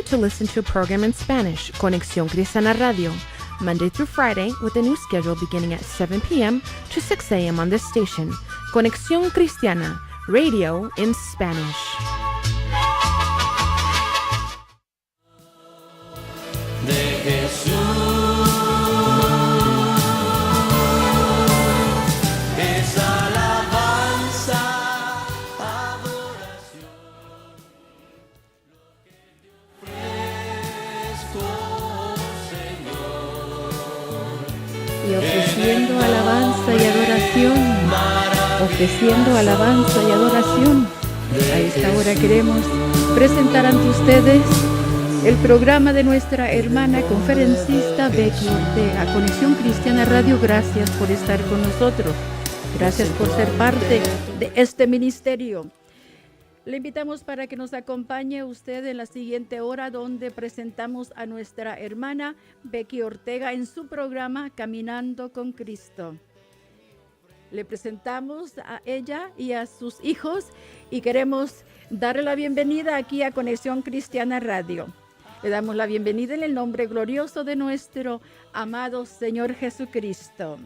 to listen to a program in Spanish, Conexión Cristiana Radio, Monday through Friday with a new schedule beginning at 7 p.m. to 6 a.m. on this station, Conexión Cristiana, radio in Spanish. De Jesús. Y ofreciendo alabanza y adoración, ofreciendo alabanza y adoración. A esta hora queremos presentar ante ustedes el programa de nuestra hermana conferencista Becky Ortega. Conexión Cristiana Radio, gracias por estar con nosotros. Gracias por ser parte de este ministerio. Le invitamos para que nos acompañe usted en la siguiente hora, donde presentamos a nuestra hermana Becky Ortega en su programa Caminando con Cristo. Le presentamos a ella y a sus hijos y queremos darle la bienvenida aquí a Conexión Cristiana Radio. Le damos la bienvenida en el nombre glorioso de nuestro amado Señor Jesucristo.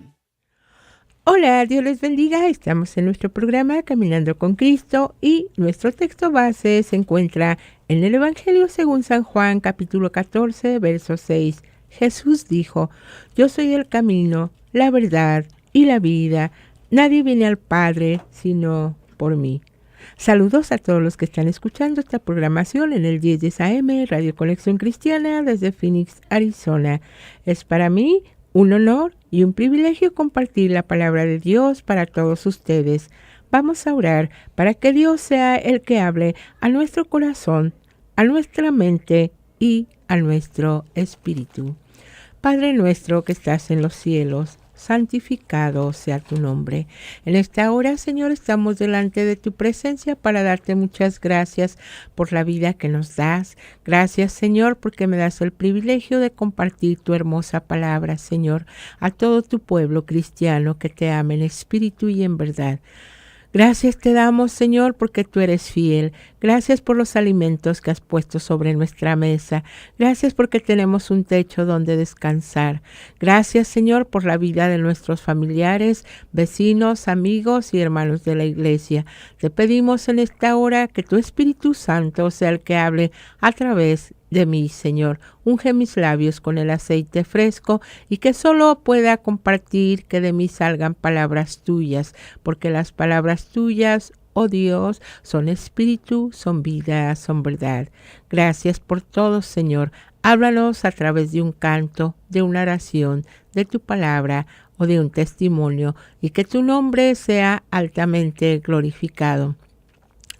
Hola, Dios les bendiga. Estamos en nuestro programa Caminando con Cristo y nuestro texto base se encuentra en el Evangelio según San Juan, capítulo 14, verso 6. Jesús dijo: Yo soy el camino, la verdad y la vida. Nadie viene al Padre sino por mí. Saludos a todos los que están escuchando esta programación en el 1010 AM, Radio Conexión Cristiana, desde Phoenix, Arizona. Es para mí un honor y un privilegio compartir la palabra de Dios para todos ustedes. Vamos a orar para que Dios sea el que hable a nuestro corazón, a nuestra mente y a nuestro espíritu. Padre nuestro que estás en los cielos, santificado sea tu nombre. En esta hora, Señor, estamos delante de tu presencia para darte muchas gracias por la vida que nos das. Gracias, Señor, porque me das el privilegio de compartir tu hermosa palabra, Señor, a todo tu pueblo cristiano que te ama en espíritu y en verdad. Gracias te damos, Señor, porque tú eres fiel. Gracias por los alimentos que has puesto sobre nuestra mesa. Gracias porque tenemos un techo donde descansar. Gracias, Señor, por la vida de nuestros familiares, vecinos, amigos y hermanos de la iglesia. Te pedimos en esta hora que tu Espíritu Santo sea el que hable a través de mí, Señor. Unge mis labios con el aceite fresco y que solo pueda compartir, que de mí salgan palabras tuyas, porque las palabras tuyas, oh Dios, son espíritu, son vida, son verdad. Gracias por todo, Señor. Háblanos a través de un canto, de una oración, de tu palabra o de un testimonio, y que tu nombre sea altamente glorificado.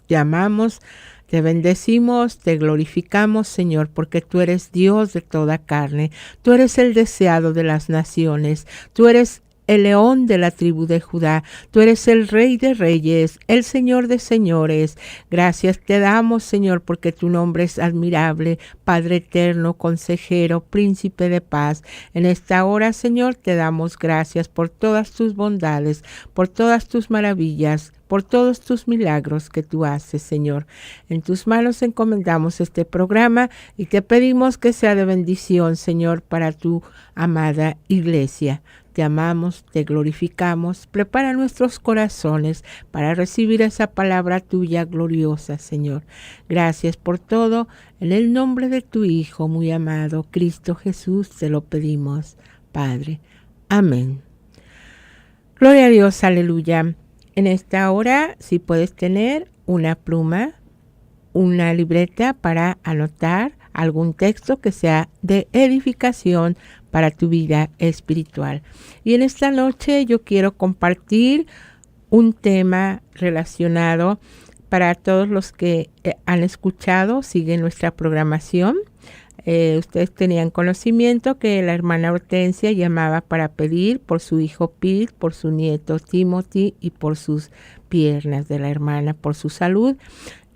Te amamos, te bendecimos, te glorificamos, Señor, porque tú eres Dios de toda carne. Tú eres el deseado de las naciones. Tú eres el león de la tribu de Judá. Tú eres el Rey de reyes, el Señor de señores. Gracias te damos, Señor, porque tu nombre es admirable, Padre eterno, consejero, príncipe de paz. En esta hora, Señor, te damos gracias por todas tus bondades, por todas tus maravillas, por todos tus milagros que tú haces, Señor. En tus manos encomendamos este programa y te pedimos que sea de bendición, Señor, para tu amada iglesia. Te amamos, te glorificamos. Prepara nuestros corazones para recibir esa palabra tuya gloriosa, Señor. Gracias por todo. En el nombre de tu Hijo muy amado, Cristo Jesús, te lo pedimos, Padre. Amén. Gloria a Dios, aleluya. En esta hora, si puedes tener una pluma, una libreta para anotar algún texto que sea de edificación para tu vida espiritual. Y en esta noche yo quiero compartir un tema relacionado para todos los que han escuchado, siguen nuestra programación. Ustedes tenían conocimiento que la hermana Hortensia llamaba para pedir por su hijo Pete, por su nieto Timothy y por sus piernas de la hermana, por su salud.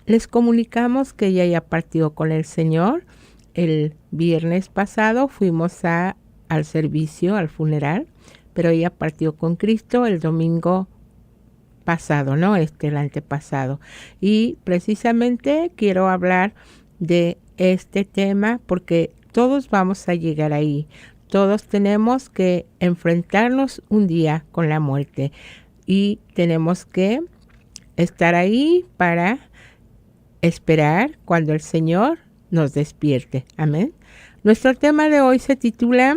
Les comunicamos que ella ya partió con el Señor. El viernes pasado fuimos al servicio, al funeral, pero ella partió con Cristo el domingo pasado, ¿no? El antepasado. Y precisamente quiero hablar de este tema porque todos vamos a llegar ahí. Todos tenemos que enfrentarnos un día con la muerte y tenemos que estar ahí para esperar cuando el Señor nos despierte. Amén. Nuestro tema de hoy se titula,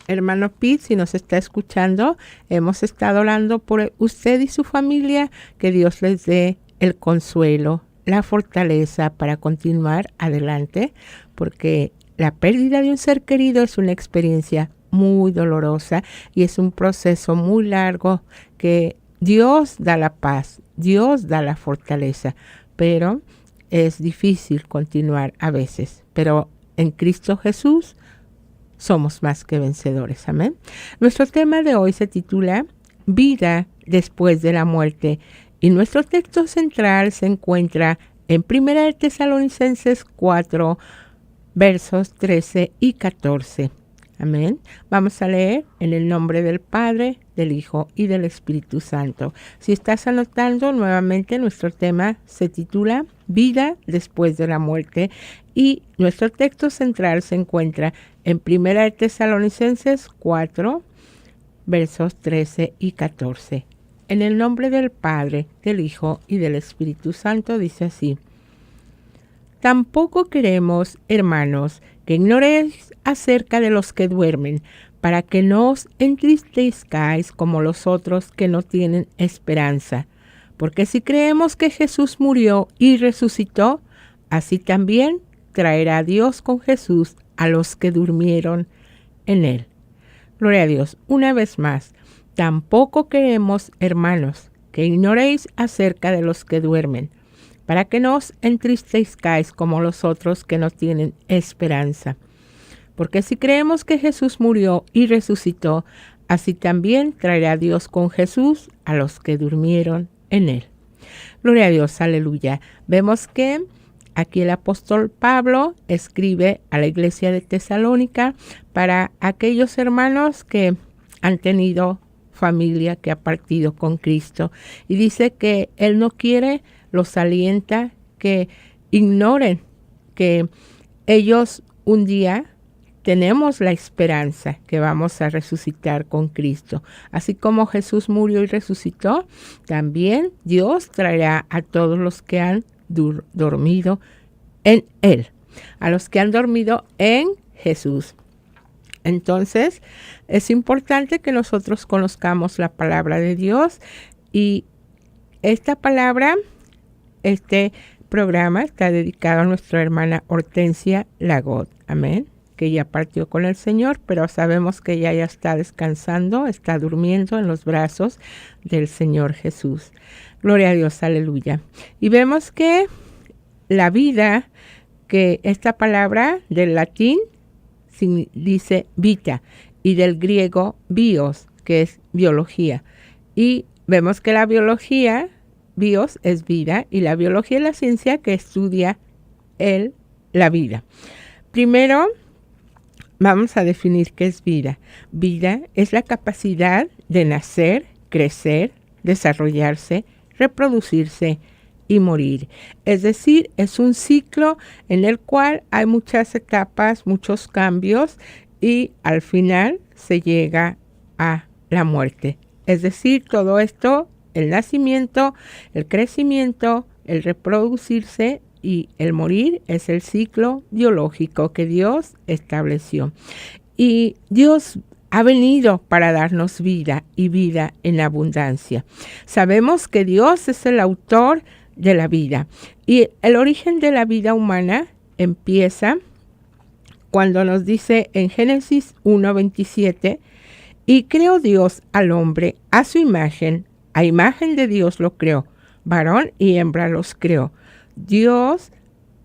hermano Pete, si nos está escuchando, hemos estado orando por usted y su familia, que Dios les dé el consuelo, la fortaleza para continuar adelante, porque la pérdida de un ser querido es una experiencia muy dolorosa y es un proceso muy largo que Dios da la paz, Dios da la fortaleza, pero es difícil continuar a veces. Pero en Cristo Jesús somos más que vencedores. Amén. Nuestro tema de hoy se titula Vida después de la muerte y nuestro texto central se encuentra en 1 Tesalonicenses 4, versos 13 y 14. Amén. Vamos a leer en el nombre del Padre, del Hijo y del Espíritu Santo. Si estás anotando, nuevamente nuestro tema se titula Vida después de la muerte y nuestro texto central se encuentra en 1 Tesalonicenses 4, versos 13 y 14. En el nombre del Padre, del Hijo y del Espíritu Santo dice así: Tampoco queremos, hermanos, que ignoréis acerca de los que duermen, para que no os entristezcáis como los otros que no tienen esperanza. Porque si creemos que Jesús murió y resucitó, así también traerá Dios con Jesús a los que durmieron en él. Gloria a Dios. Una vez más, tampoco queremos, hermanos, que ignoréis acerca de los que duermen, para que no os entristezcáis como los otros que no tienen esperanza. Porque si creemos que Jesús murió y resucitó, así también traerá Dios con Jesús a los que durmieron en él. Gloria a Dios, aleluya. Vemos que aquí el apóstol Pablo escribe a la iglesia de Tesalónica para aquellos hermanos que han tenido familia que ha partido con Cristo. Y dice que él no quiere, los alienta, que ignoren que ellos un día tenemos la esperanza que vamos a resucitar con Cristo. Así como Jesús murió y resucitó, también Dios traerá a todos los que han dormido en Él, a los que han dormido en Jesús. Entonces, es importante que nosotros conozcamos la palabra de Dios y esta palabra, este programa está dedicado a nuestra hermana Hortensia Lagot. Amén. Que ya partió con el Señor, pero sabemos que ella ya está descansando, está durmiendo en los brazos del Señor Jesús. Gloria a Dios, aleluya. Y vemos que la vida, que esta palabra del latín dice vita y del griego bios, que es biología. Y vemos que la biología, bios es vida, y la biología es la ciencia que estudia la vida. Primero, vamos a definir qué es vida. Vida es la capacidad de nacer, crecer, desarrollarse, reproducirse y morir. Es decir, es un ciclo en el cual hay muchas etapas, muchos cambios y al final se llega a la muerte. Es decir, todo esto, el nacimiento, el crecimiento, el reproducirse y el morir es el ciclo biológico que Dios estableció. Y Dios ha venido para darnos vida y vida en abundancia. Sabemos que Dios es el autor de la vida y el origen de la vida humana empieza cuando nos dice en Génesis 1:27, y creó Dios al hombre a su imagen, a imagen de Dios lo creó, varón y hembra los creó. Dios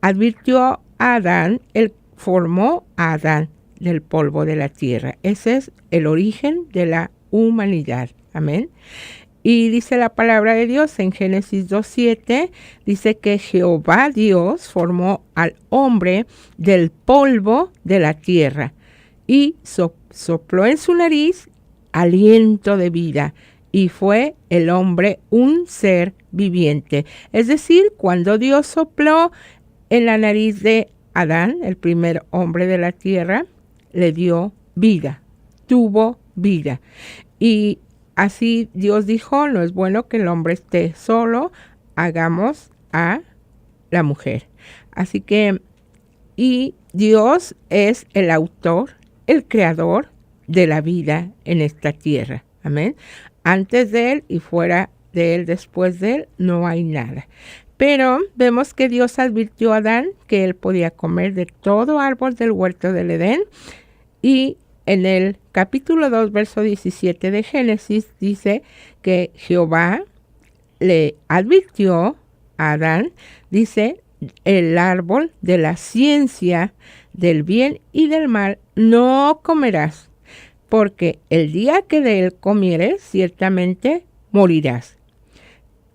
advirtió a Adán, él formó a Adán del polvo de la tierra. Ese es el origen de la humanidad. Amén. Y dice la palabra de Dios en Génesis 2:7, dice que Jehová Dios formó al hombre del polvo de la tierra y sopló en su nariz aliento de vida y fue el hombre un ser viviente. Es decir, cuando Dios sopló en la nariz de Adán, el primer hombre de la tierra, le dio vida, tuvo vida. Y así Dios dijo, no es bueno que el hombre esté solo, hagamos a la mujer. Así que, y Dios es el autor, el creador de la vida en esta tierra. Amén. Antes de él y fuera de él, después de él, no hay nada. Pero vemos que Dios advirtió a Adán que él podía comer de todo árbol del huerto del Edén. Y en el capítulo 2, verso 17 de Génesis, dice que Jehová le advirtió a Adán, dice, el árbol de la ciencia del bien y del mal no comerás, porque el día que de él comieres, ciertamente morirás.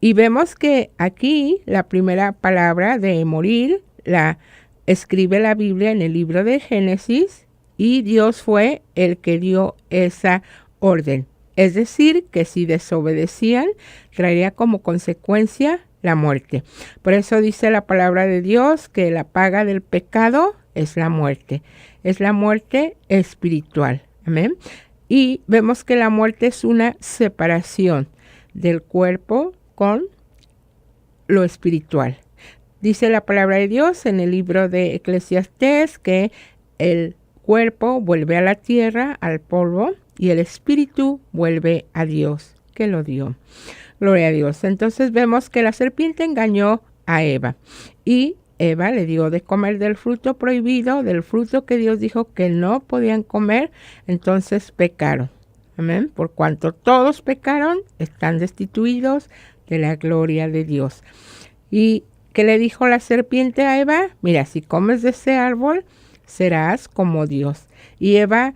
Y vemos que aquí la primera palabra de morir la escribe la Biblia en el libro de Génesis, y Dios fue el que dio esa orden. Es decir, que si desobedecían, traería como consecuencia la muerte. Por eso dice la palabra de Dios que la paga del pecado es la muerte espiritual. Amén. Y vemos que la muerte es una separación del cuerpo con lo espiritual. Dice la palabra de Dios en el libro de Eclesiastés que el cuerpo vuelve a la tierra, al polvo, y el espíritu vuelve a Dios, que lo dio. Gloria a Dios. Entonces vemos que la serpiente engañó a Eva y Eva le dio de comer del fruto prohibido, del fruto que Dios dijo que no podían comer, entonces pecaron. Amén. Por cuanto todos pecaron, están destituidos de la gloria de Dios. ¿Y qué le dijo la serpiente a Eva? Mira, si comes de ese árbol, serás como Dios. Y Eva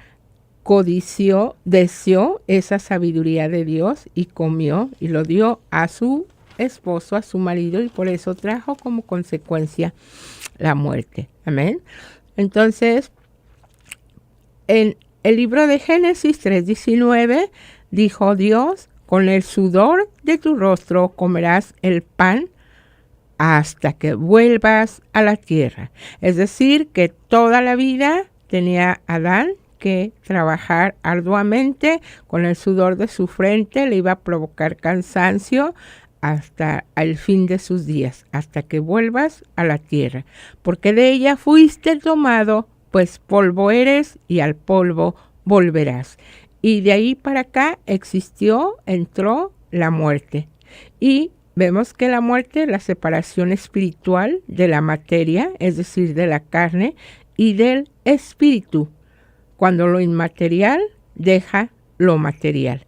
deseó esa sabiduría de Dios y comió y lo dio a su esposo, a su marido, y por eso trajo como consecuencia la muerte. Amén. Entonces, en el libro de Génesis 3:19 dijo Dios, con el sudor de tu rostro comerás el pan hasta que vuelvas a la tierra. Es decir, que toda la vida tenía Adán que trabajar arduamente, con el sudor de su frente le iba a provocar cansancio hasta el fin de sus días, hasta que vuelvas a la tierra, porque de ella fuiste tomado, pues polvo eres y al polvo volverás. Y de ahí para acá entró la muerte. Y vemos que la muerte es la separación espiritual de la materia, es decir, de la carne y del espíritu, cuando lo inmaterial deja lo material.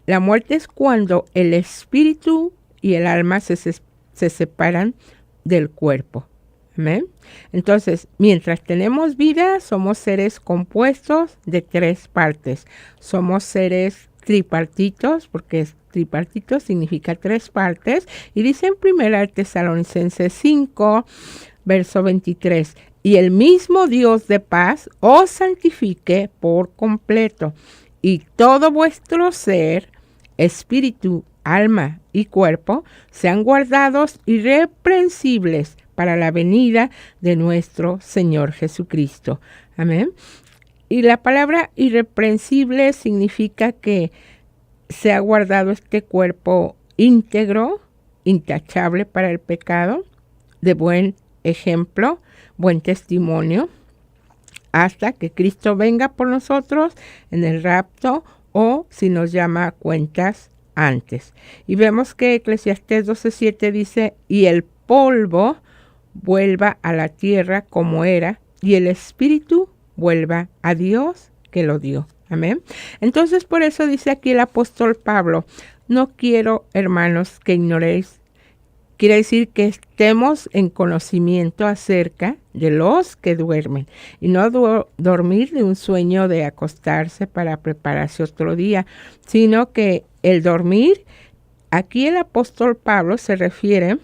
La muerte es cuando el espíritu y el alma se separan del cuerpo. ¿Amén? Entonces, mientras tenemos vida, somos seres compuestos de 3 partes. Somos seres tripartitos, porque tripartito significa 3 partes. Y dice en 1 Tesalonicenses 5, verso 23, y el mismo Dios de paz os santifique por completo, y todo vuestro ser, espíritu, alma y cuerpo, sean guardados irreprensibles para la venida de nuestro Señor Jesucristo. Amén. Y la palabra irreprensible significa que se ha guardado este cuerpo íntegro, intachable para el pecado, de buen ejemplo, buen testimonio, hasta que Cristo venga por nosotros en el rapto o si nos llama a cuentas antes. Y vemos que Eclesiastés 12:7 dice, y el polvo vuelva a la tierra como era, y el espíritu vuelva a Dios que lo dio. Amén. Entonces, por eso dice aquí el apóstol Pablo, no quiero, hermanos, que ignoréis. Quiere decir que estemos en conocimiento acerca de los que duermen y no dormir de un sueño de acostarse para prepararse otro día, sino que el dormir, aquí el apóstol Pablo se refiere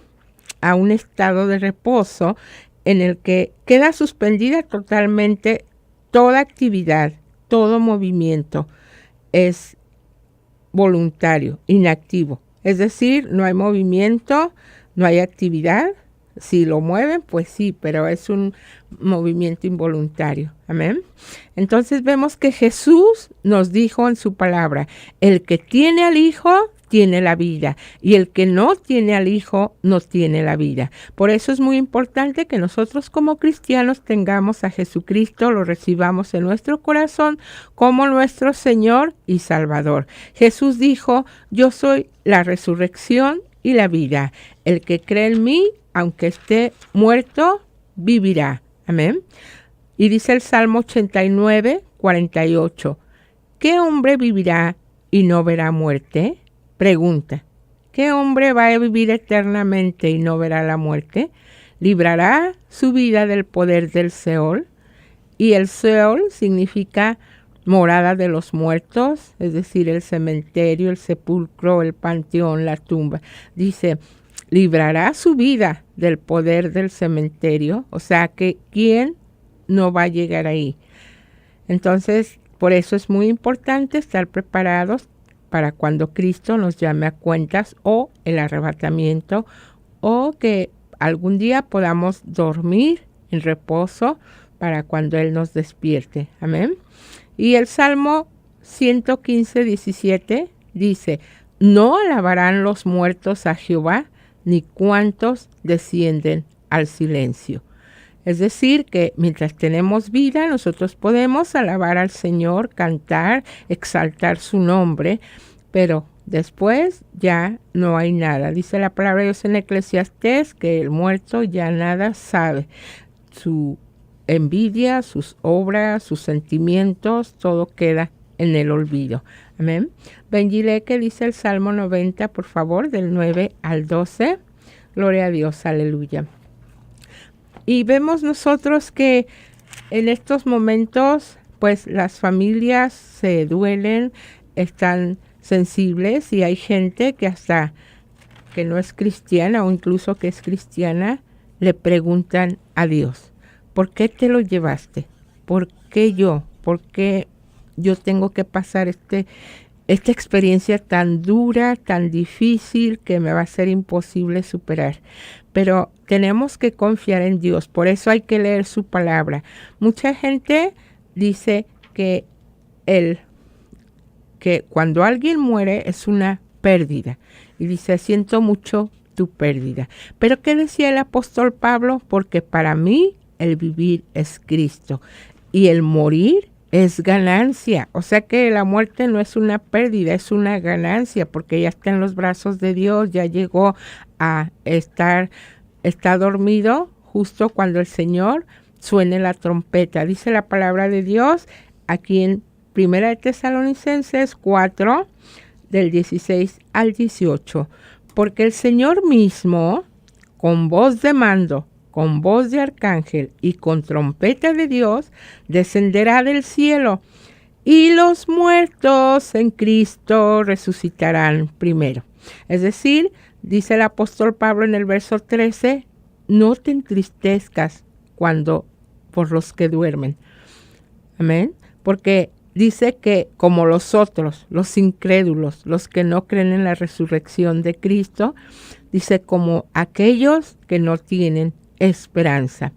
a un estado de reposo en el que queda suspendida totalmente toda actividad, todo movimiento, es voluntario, inactivo. Es decir, no hay movimiento, no hay actividad, Si lo mueven, pues sí, pero es un movimiento involuntario. Amén. Entonces vemos que Jesús nos dijo en su palabra, el que tiene al Hijo tiene la vida, y el que no tiene al Hijo no tiene la vida. Por eso es muy importante que nosotros como cristianos tengamos a Jesucristo, lo recibamos en nuestro corazón como nuestro Señor y Salvador. Jesús dijo, yo soy la resurrección y la vida. El que cree en mí, aunque esté muerto, vivirá. Amén. Y dice el Salmo 89, 48, ¿qué hombre vivirá y no verá muerte? Pregunta, ¿qué hombre va a vivir eternamente y no verá la muerte? ¿Librará su vida del poder del Seol? Y el Seol significa morada de los muertos, es decir, el cementerio, el sepulcro, el panteón, la tumba. Dice, ¿librará su vida del poder del cementerio? O sea, que ¿quién no va a llegar ahí? Entonces, por eso es muy importante estar preparados para cuando Cristo nos llame a cuentas o el arrebatamiento, o que algún día podamos dormir en reposo para cuando Él nos despierte. Amén. Y el Salmo 115, 17 dice, no alabarán los muertos a Jehová, ni cuantos descienden al silencio. Es decir, que mientras tenemos vida, nosotros podemos alabar al Señor, cantar, exaltar su nombre, pero después ya no hay nada. Dice la palabra de Dios en Eclesiastés que el muerto ya nada sabe. Su envidia, sus obras, sus sentimientos, todo queda en el olvido. Amén. Benjile, que dice el Salmo 90, por favor, del 9 al 12. Gloria a Dios, aleluya. Y vemos nosotros que en estos momentos, pues las familias se duelen, están sensibles, y hay gente que hasta que no es cristiana o incluso que es cristiana, le preguntan a Dios, ¿por qué te lo llevaste? ¿Por qué yo? ¿Por qué yo tengo que pasar esta experiencia tan dura, tan difícil, que me va a ser imposible superar? Pero tenemos que confiar en Dios, por eso hay que leer su palabra. Mucha gente dice que cuando alguien muere es una pérdida, y dice, siento mucho tu pérdida. Pero ¿qué decía el apóstol Pablo? Porque para mí el vivir es Cristo y el morir es ganancia. O sea que la muerte no es una pérdida, es una ganancia, porque ya está en los brazos de Dios, ya llegó a está dormido justo cuando el Señor suene la trompeta. Dice la palabra de Dios aquí en 1 de Tesalonicenses 4, del 16 al 18. Porque el Señor mismo, con voz de mando, con voz de arcángel y con trompeta de Dios, descenderá del cielo, y los muertos en Cristo resucitarán primero. Es decir, dice el apóstol Pablo en el verso 13, no te entristezcas por los que duermen. Amén. Porque dice que como los otros, los incrédulos, los que no creen en la resurrección de Cristo, dice como aquellos que no tienen esperanza.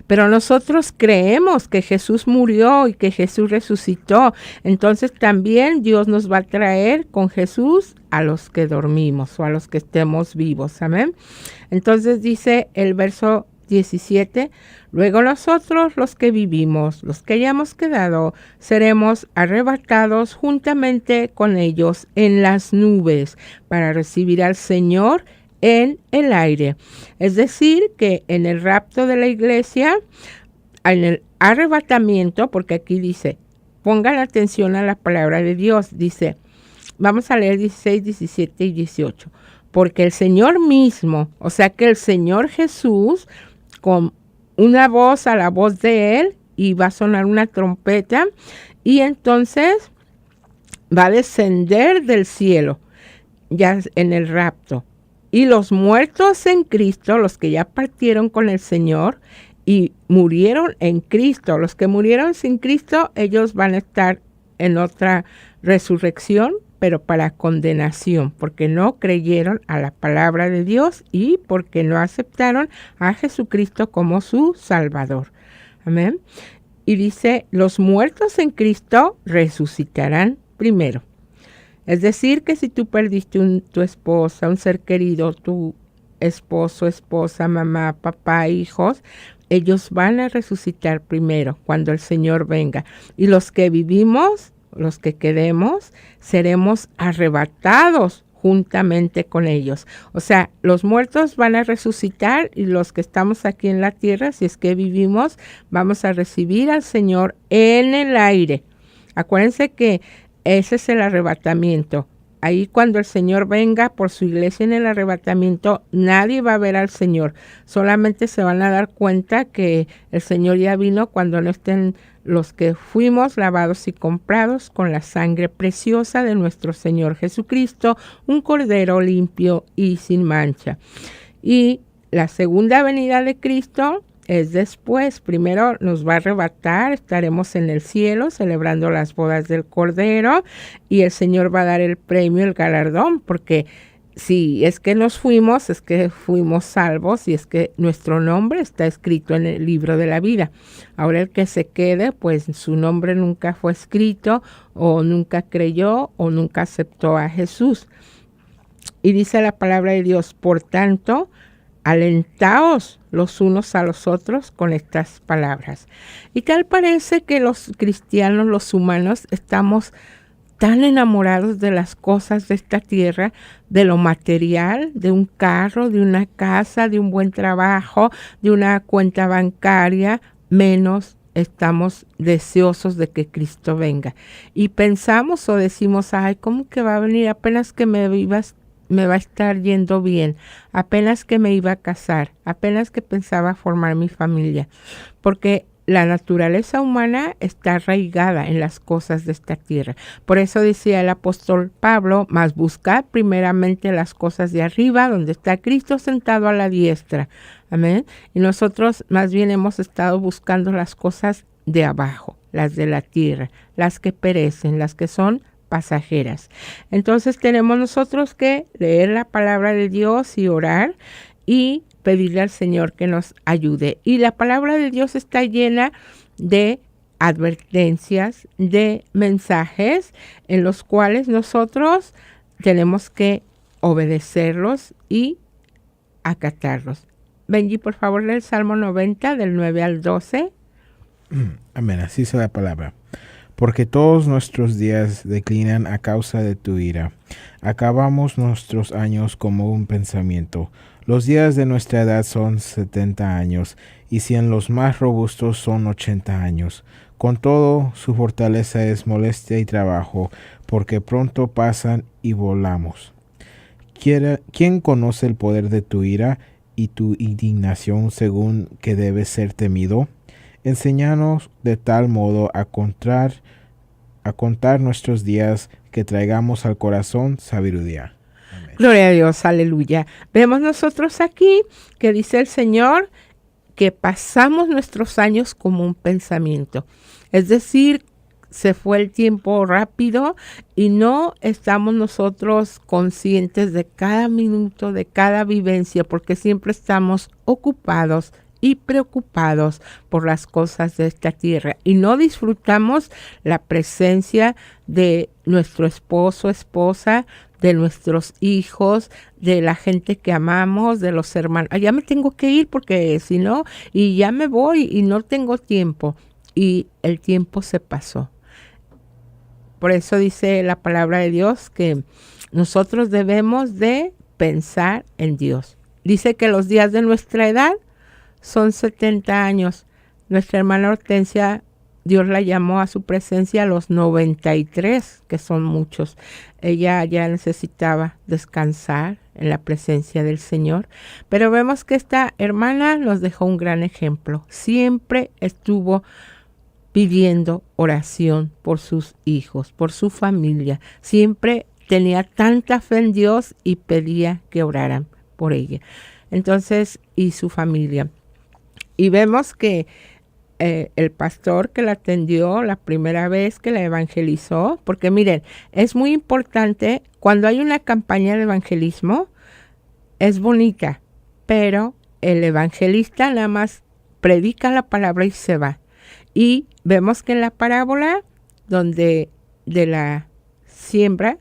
Pero nosotros creemos que Jesús murió y que Jesús resucitó. Entonces también Dios nos va a traer con Jesús a los que dormimos o a los que estemos vivos. Amén. Entonces dice el verso 17, luego nosotros los que vivimos, los que hayamos quedado, seremos arrebatados juntamente con ellos en las nubes para recibir al Señor en el aire. Es decir, que en el rapto de la iglesia, en el arrebatamiento, porque aquí dice, pongan atención a la palabra de Dios, dice, vamos a leer 16, 17 y 18, porque el Señor mismo, o sea que el Señor Jesús, con una voz a la voz de Él, y va a sonar una trompeta, y entonces va a descender del cielo, ya en el rapto. Y los muertos en Cristo, los que ya partieron con el Señor y murieron en Cristo, los que murieron sin Cristo, ellos van a estar en otra resurrección pero para condenación, porque no creyeron a la palabra de Dios y porque no aceptaron a Jesucristo como su Salvador. Amén. Y dice, los muertos en Cristo resucitarán primero. Es decir, que si tú perdiste tu esposa, un ser querido, tu esposo, esposa, mamá, papá, hijos, ellos van a resucitar primero cuando el Señor venga. Y los que vivimos, los que quedemos, seremos arrebatados juntamente con ellos. O sea, los muertos van a resucitar y los que estamos aquí en la tierra, si es que vivimos, vamos a recibir al Señor en el aire. Acuérdense que ese es el arrebatamiento. Ahí cuando el Señor venga por su iglesia en el arrebatamiento, nadie va a ver al Señor. Solamente se van a dar cuenta que el Señor ya vino cuando no estén los que fuimos lavados y comprados con la sangre preciosa de nuestro Señor Jesucristo, un cordero limpio y sin mancha. Y la segunda venida de Cristo es después. Primero nos va a arrebatar, estaremos en el cielo celebrando las bodas del Cordero y el Señor va a dar el premio, el galardón, porque si es que nos fuimos, es que fuimos salvos y es que nuestro nombre está escrito en el libro de la vida. Ahora el que se quede, pues su nombre nunca fue escrito o nunca creyó o nunca aceptó a Jesús. Y dice la palabra de Dios, por tanto, alentaos los unos a los otros con estas palabras. Y tal parece que los cristianos, los humanos, estamos tan enamorados de las cosas de esta tierra, de lo material, de un carro, de una casa, de un buen trabajo, de una cuenta bancaria, menos estamos deseosos de que Cristo venga. Y pensamos o decimos, ay, ¿cómo que va a venir? Apenas que me va a estar yendo bien, apenas que me iba a casar, apenas que pensaba formar mi familia, porque la naturaleza humana está arraigada en las cosas de esta tierra. Por eso decía el apóstol Pablo, mas buscad primeramente las cosas de arriba, donde está Cristo sentado a la diestra. Amén. Y nosotros más bien hemos estado buscando las cosas de abajo, las de la tierra, las que perecen, las que son pasajeras. Entonces tenemos nosotros que leer la palabra de Dios y orar y pedirle al Señor que nos ayude. Y la palabra de Dios está llena de advertencias, de mensajes en los cuales nosotros tenemos que obedecerlos y acatarlos. Benji, por favor, lee el Salmo 90 del 9 al 12. Amén, así dice la palabra. Porque todos nuestros días declinan a causa de tu ira. Acabamos nuestros años como un pensamiento. Los días de nuestra edad son 70 años, y si en los más robustos son 80 años. Con todo, su fortaleza es molestia y trabajo, porque pronto pasan y volamos. ¿Quién conoce el poder de tu ira y tu indignación según que debe ser temido? Enséñanos de tal modo a contar nuestros días que traigamos al corazón sabiduría. Amén. Gloria a Dios, aleluya. Vemos nosotros aquí que dice el Señor que pasamos nuestros años como un pensamiento. Es decir, se fue el tiempo rápido y no estamos nosotros conscientes de cada minuto, de cada vivencia, porque siempre estamos ocupados y preocupados por las cosas de esta tierra y no disfrutamos la presencia de nuestro esposo, esposa, de nuestros hijos, de la gente que amamos, de los hermanos. Ya me tengo que ir porque si no, y ya me voy y no tengo tiempo. Y el tiempo se pasó. Por eso dice la palabra de Dios que nosotros debemos de pensar en Dios. Dice que los días de nuestra edad son 70 años. Nuestra hermana Hortensia, Dios la llamó a su presencia a los 93, que son muchos. Ella ya necesitaba descansar en la presencia del Señor. Pero vemos que esta hermana nos dejó un gran ejemplo. Siempre estuvo pidiendo oración por sus hijos, por su familia. Siempre tenía tanta fe en Dios y pedía que oraran por ella. Entonces, y su familia. Y vemos que el pastor que la atendió la primera vez que la evangelizó, porque miren, es muy importante cuando hay una campaña de evangelismo, es bonita, pero el evangelista nada más predica la palabra y se va. Y vemos que en la parábola donde de la siembra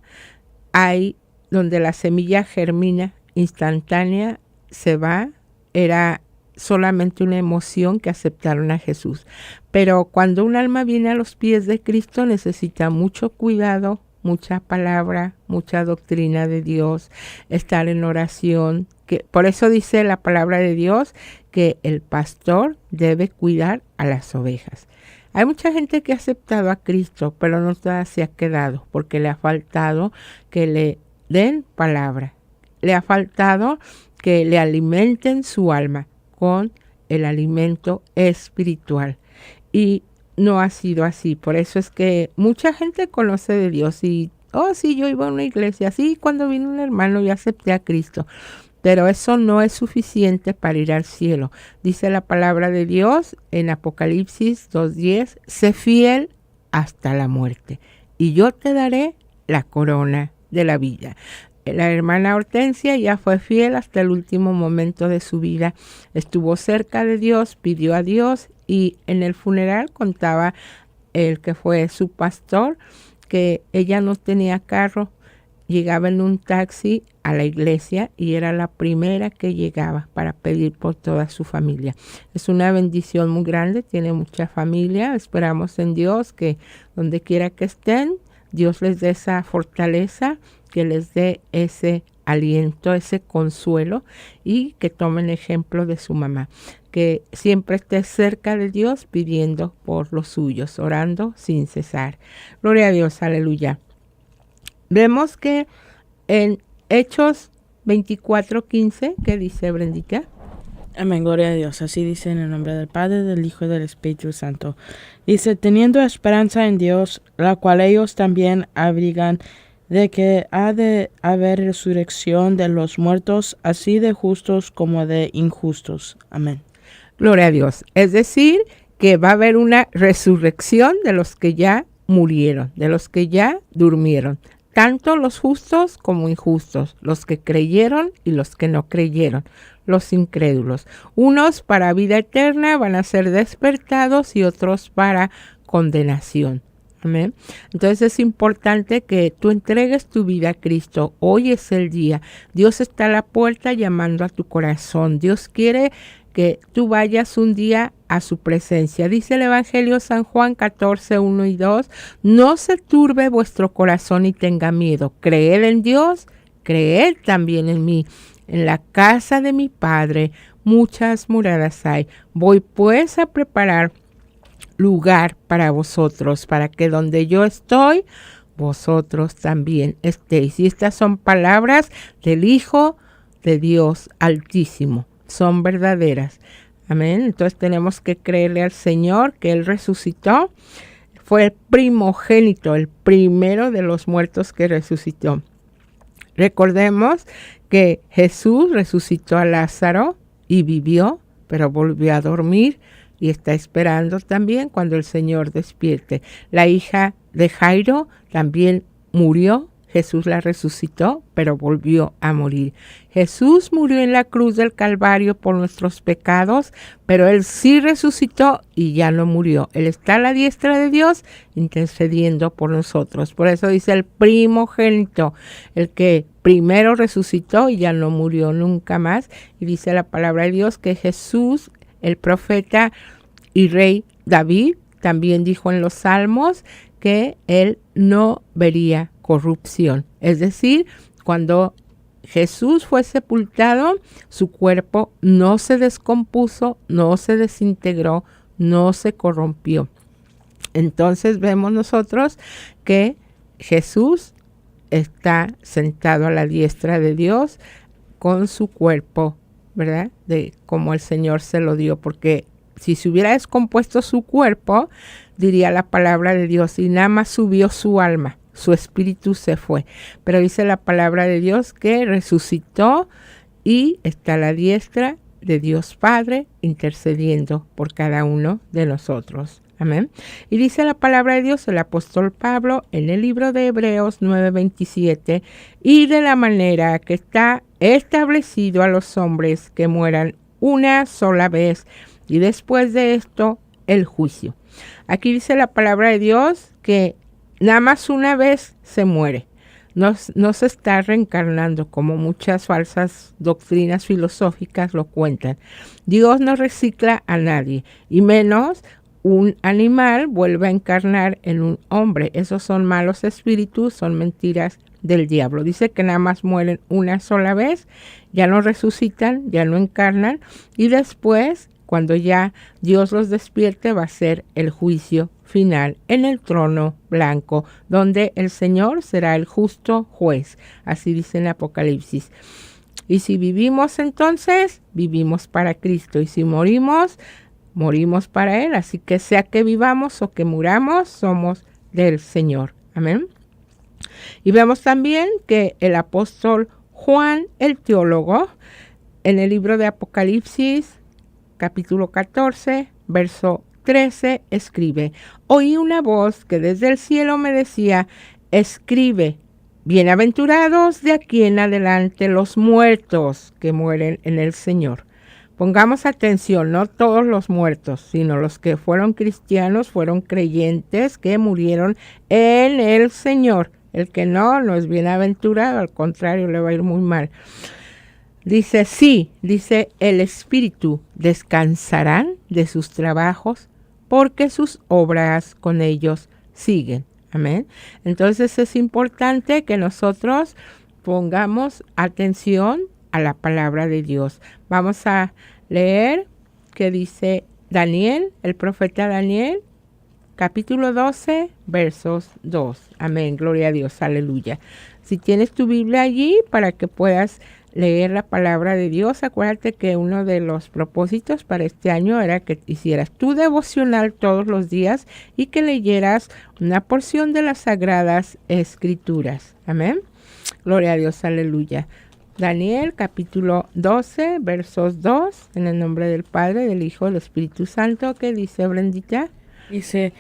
hay donde la semilla germina instantánea, se va, era solamente una emoción que aceptaron a Jesús. Pero cuando un alma viene a los pies de Cristo necesita mucho cuidado, mucha palabra, mucha doctrina de Dios, estar en oración. Por eso dice la palabra de Dios que el pastor debe cuidar a las ovejas. Hay mucha gente que ha aceptado a Cristo, pero no toda se ha quedado porque le ha faltado que le den palabra. Le ha faltado que le alimenten su alma con el alimento espiritual. Y no ha sido así. Por eso es que mucha gente conoce de Dios y, sí, yo iba a una iglesia, sí, cuando vino un hermano y acepté a Cristo. Pero eso no es suficiente para ir al cielo. Dice la palabra de Dios en Apocalipsis 2:10, sé fiel hasta la muerte y yo te daré la corona de la vida. La hermana Hortensia ya fue fiel hasta el último momento de su vida. Estuvo cerca de Dios, pidió a Dios y en el funeral contaba el que fue su pastor que ella no tenía carro. Llegaba en un taxi a la iglesia y era la primera que llegaba para pedir por toda su familia. Es una bendición muy grande, tiene mucha familia. Esperamos en Dios que donde quiera que estén, Dios les dé esa fortaleza, que les dé ese aliento, ese consuelo y que tomen ejemplo de su mamá. Que siempre esté cerca de Dios pidiendo por los suyos, orando sin cesar. Gloria a Dios, aleluya. Vemos que en Hechos 24:15, ¿qué dice Brendita? Amén, gloria a Dios. Así dice en el nombre del Padre, del Hijo y del Espíritu Santo. Dice, teniendo esperanza en Dios, la cual ellos también abrigan, de que ha de haber resurrección de los muertos, así de justos como de injustos. Amén. Gloria a Dios. Es decir, que va a haber una resurrección de los que ya murieron, de los que ya durmieron. Tanto los justos como injustos, los que creyeron y los que no creyeron, los incrédulos. Unos para vida eterna van a ser despertados y otros para condenación. Amén. Entonces es importante que tú entregues tu vida a Cristo. Hoy es el día. Dios está a la puerta llamando a tu corazón. Dios quiere que tú vayas un día a su presencia. Dice el Evangelio San Juan 14:1 y 2, no se turbe vuestro corazón y tenga miedo. Creed en Dios, creed también en mí. En la casa de mi Padre muchas moradas hay. Voy pues a preparar lugar para vosotros, para que donde yo estoy, vosotros también estéis. Y estas son palabras del Hijo de Dios Altísimo. Son verdaderas. Amén. Entonces tenemos que creerle al Señor que Él resucitó. Fue el primogénito, el primero de los muertos que resucitó. Recordemos que Jesús resucitó a Lázaro y vivió, pero volvió a dormir y está esperando también cuando el Señor despierte. La hija de Jairo también murió. Jesús la resucitó, pero volvió a morir. Jesús murió en la cruz del Calvario por nuestros pecados, pero Él sí resucitó y ya no murió. Él está a la diestra de Dios intercediendo por nosotros. Por eso dice el primogénito, el que primero resucitó y ya no murió nunca más. Y dice la palabra de Dios que Jesús, el profeta y rey David, también dijo en los Salmos que Él no vería corrupción. Es decir, cuando Jesús fue sepultado, su cuerpo no se descompuso, no se desintegró, no se corrompió. Entonces vemos nosotros que Jesús está sentado a la diestra de Dios con su cuerpo, ¿verdad? De como el Señor se lo dio, porque si se hubiera descompuesto su cuerpo, diría la palabra de Dios, y nada más subió su alma. Su espíritu se fue. Pero dice la palabra de Dios que resucitó y está a la diestra de Dios Padre intercediendo por cada uno de nosotros. Amén. Y dice la palabra de Dios, el apóstol Pablo, en el libro de Hebreos 9:27, y de la manera que está establecido a los hombres que mueran una sola vez, y después de esto, el juicio. Aquí dice la palabra de Dios que nada más una vez se muere. No se está reencarnando como muchas falsas doctrinas filosóficas lo cuentan. Dios no recicla a nadie, y menos un animal vuelve a encarnar en un hombre. Esos son malos espíritus, son mentiras del diablo. Dice que nada más mueren una sola vez, ya no resucitan, ya no encarnan, y después, cuando ya Dios los despierte, va a ser el juicio final en el trono blanco, donde el Señor será el justo juez. Así dice en Apocalipsis. Y si vivimos entonces, vivimos para Cristo. Y si morimos, morimos para Él. Así que sea que vivamos o que muramos, somos del Señor. Amén. Y vemos también que el apóstol Juan, el teólogo, en el libro de Apocalipsis, capítulo 14, verso 13, escribe: oí una voz que desde el cielo me decía, escribe, bienaventurados de aquí en adelante los muertos que mueren en el Señor. Pongamos atención, no todos los muertos, sino los que fueron cristianos, fueron creyentes que murieron en el Señor. El que no es bienaventurado, al contrario, le va a ir muy mal. Dice, sí, dice el Espíritu, descansarán de sus trabajos porque sus obras con ellos siguen. Amén. Entonces es importante que nosotros pongamos atención a la palabra de Dios. Vamos a leer que dice Daniel, el profeta Daniel, capítulo 12, versos 2. Amén, gloria a Dios, aleluya. Si tienes tu Biblia allí para que puedas leer la palabra de Dios, acuérdate que uno de los propósitos para este año era que hicieras tu devocional todos los días y que leyeras una porción de las Sagradas Escrituras. Amén, gloria a Dios, aleluya. Daniel, capítulo 12, versos 2, en el nombre del Padre, del Hijo, del Espíritu Santo. ¿Qué dice, Brendita? Dice,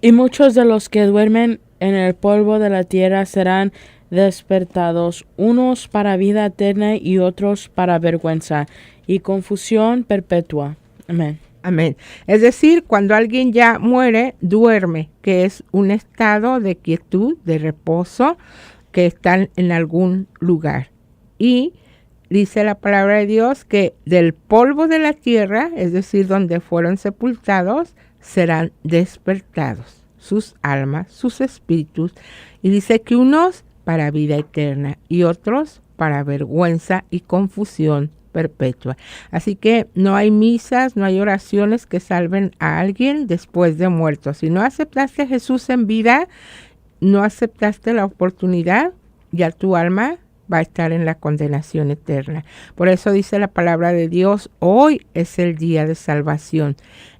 y muchos de los que duermen en el polvo de la tierra serán despertados, unos para vida eterna y otros para vergüenza y confusión perpetua. Amén. Amén. Es decir, cuando alguien ya muere, duerme, que es un estado de quietud, de reposo, que están en algún lugar. Y dice la palabra de Dios que del polvo de la tierra, es decir, donde fueron sepultados, serán despertados sus almas, sus espíritus. Y dice que unos para vida eterna y otros para vergüenza y confusión perpetua. Así que no hay misas, no hay oraciones que salven a alguien después de muerto. Si no aceptaste a Jesús en vida, no aceptaste la oportunidad, ya tu alma va a estar en la condenación eterna. Por eso dice la palabra de Dios, hoy es el día de salvación.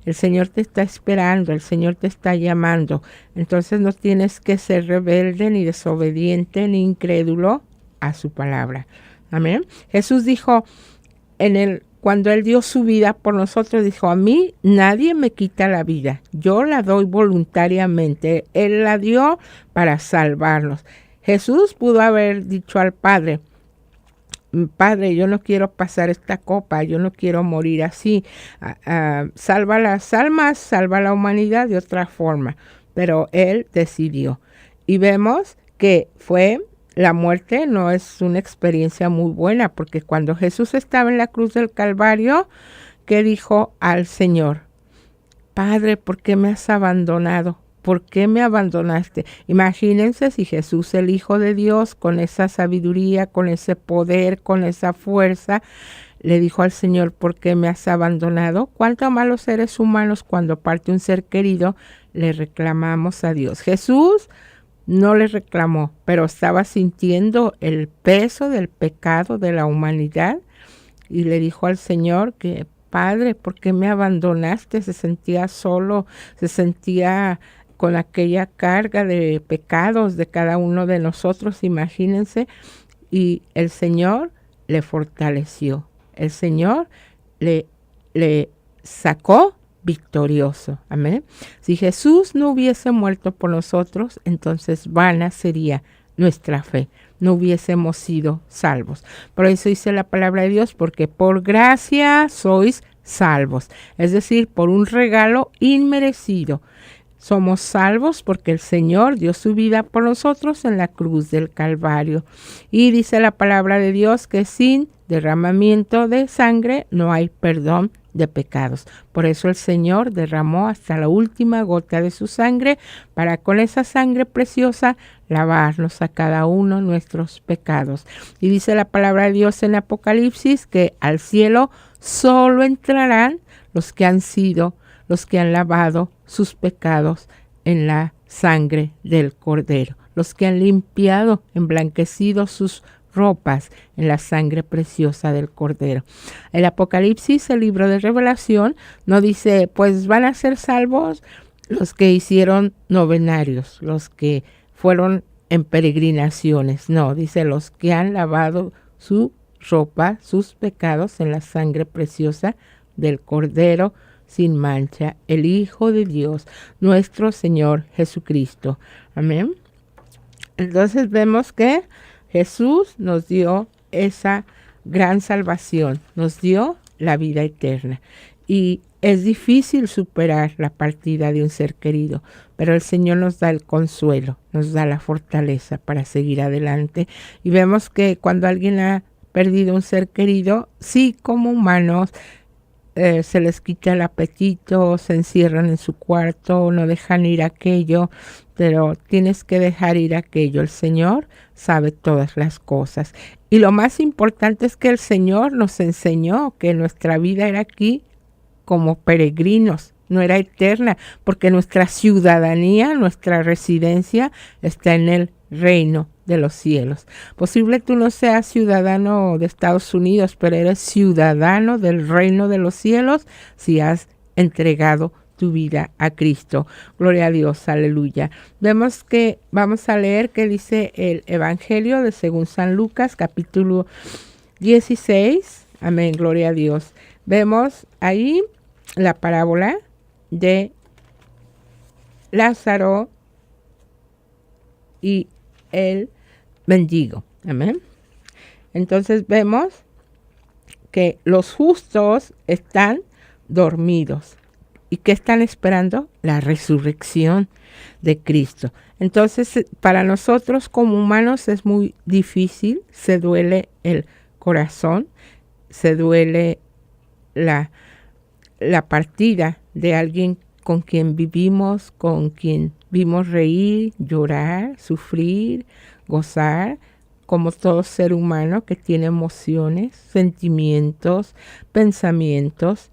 El Señor te está esperando, el Señor te está llamando. Entonces no tienes que ser rebelde, ni desobediente, ni incrédulo a su palabra. Amén. Jesús dijo, cuando Él dio su vida por nosotros, dijo, a mí nadie me quita la vida. Yo la doy voluntariamente. Él la dio para salvarnos. Jesús pudo haber dicho al Padre, Padre, yo no quiero pasar esta copa, yo no quiero morir así. Salva las almas, salva la humanidad de otra forma. Pero Él decidió. Y vemos que la muerte no es una experiencia muy buena, porque cuando Jesús estaba en la cruz del Calvario, ¿qué dijo al Señor? Padre, ¿por qué me has abandonado? ¿Por qué me abandonaste? Imagínense si Jesús, el Hijo de Dios, con esa sabiduría, con ese poder, con esa fuerza, le dijo al Señor, ¿por qué me has abandonado? ¿Cuánto más los seres humanos, cuando parte un ser querido, le reclamamos a Dios? Jesús no le reclamó, pero estaba sintiendo el peso del pecado de la humanidad y le dijo al Señor que, Padre, ¿por qué me abandonaste? Se sentía solo, se sentía con aquella carga de pecados de cada uno de nosotros, imagínense, y el Señor le fortaleció. el Señor le sacó victorioso. Amén. Si Jesús no hubiese muerto por nosotros, entonces vana sería nuestra fe. No hubiésemos sido salvos. Por eso dice la palabra de Dios, porque por gracia sois salvos. Es decir, por un regalo inmerecido. Somos salvos porque el Señor dio su vida por nosotros en la cruz del Calvario. Y dice la palabra de Dios que sin derramamiento de sangre no hay perdón de pecados. Por eso el Señor derramó hasta la última gota de su sangre para con esa sangre preciosa lavarnos a cada uno nuestros pecados. Y dice la palabra de Dios en Apocalipsis que al cielo solo entrarán los que han lavado sus pecados en la sangre del Cordero, los que han limpiado, emblanquecido sus ropas en la sangre preciosa del Cordero. El Apocalipsis, el libro de Revelación, no dice, pues van a ser salvos los que hicieron novenarios, los que fueron en peregrinaciones. No, dice los que han lavado su ropa, sus pecados en la sangre preciosa del Cordero sin mancha, el Hijo de Dios, nuestro Señor Jesucristo. Amén. Entonces vemos que Jesús nos dio esa gran salvación, nos dio la vida eterna. Y es difícil superar la partida de un ser querido, pero el Señor nos da el consuelo, nos da la fortaleza para seguir adelante. Y vemos que cuando alguien ha perdido un ser querido, sí, como humanos, se les quita el apetito, se encierran en su cuarto, no dejan ir aquello, pero tienes que dejar ir aquello. El Señor sabe todas las cosas. Y lo más importante es que el Señor nos enseñó que nuestra vida era aquí como peregrinos, no era eterna, porque nuestra ciudadanía, nuestra residencia está en el reino de los cielos. Posible tú no seas ciudadano de Estados Unidos, pero eres ciudadano del reino de los cielos si has entregado tu vida a Cristo. Gloria a Dios, aleluya. Vemos que vamos a leer que dice el Evangelio de según San Lucas, capítulo 16. Amén, gloria a Dios. Vemos ahí la parábola de Lázaro y el mendigo. Amén. Entonces vemos que los justos están dormidos. ¿Y qué están esperando? La resurrección de Cristo. Entonces, para nosotros como humanos es muy difícil, se duele el corazón, se duele la partida de alguien con quien vivimos, con quien vimos reír, llorar, sufrir, gozar, como todo ser humano que tiene emociones, sentimientos, pensamientos.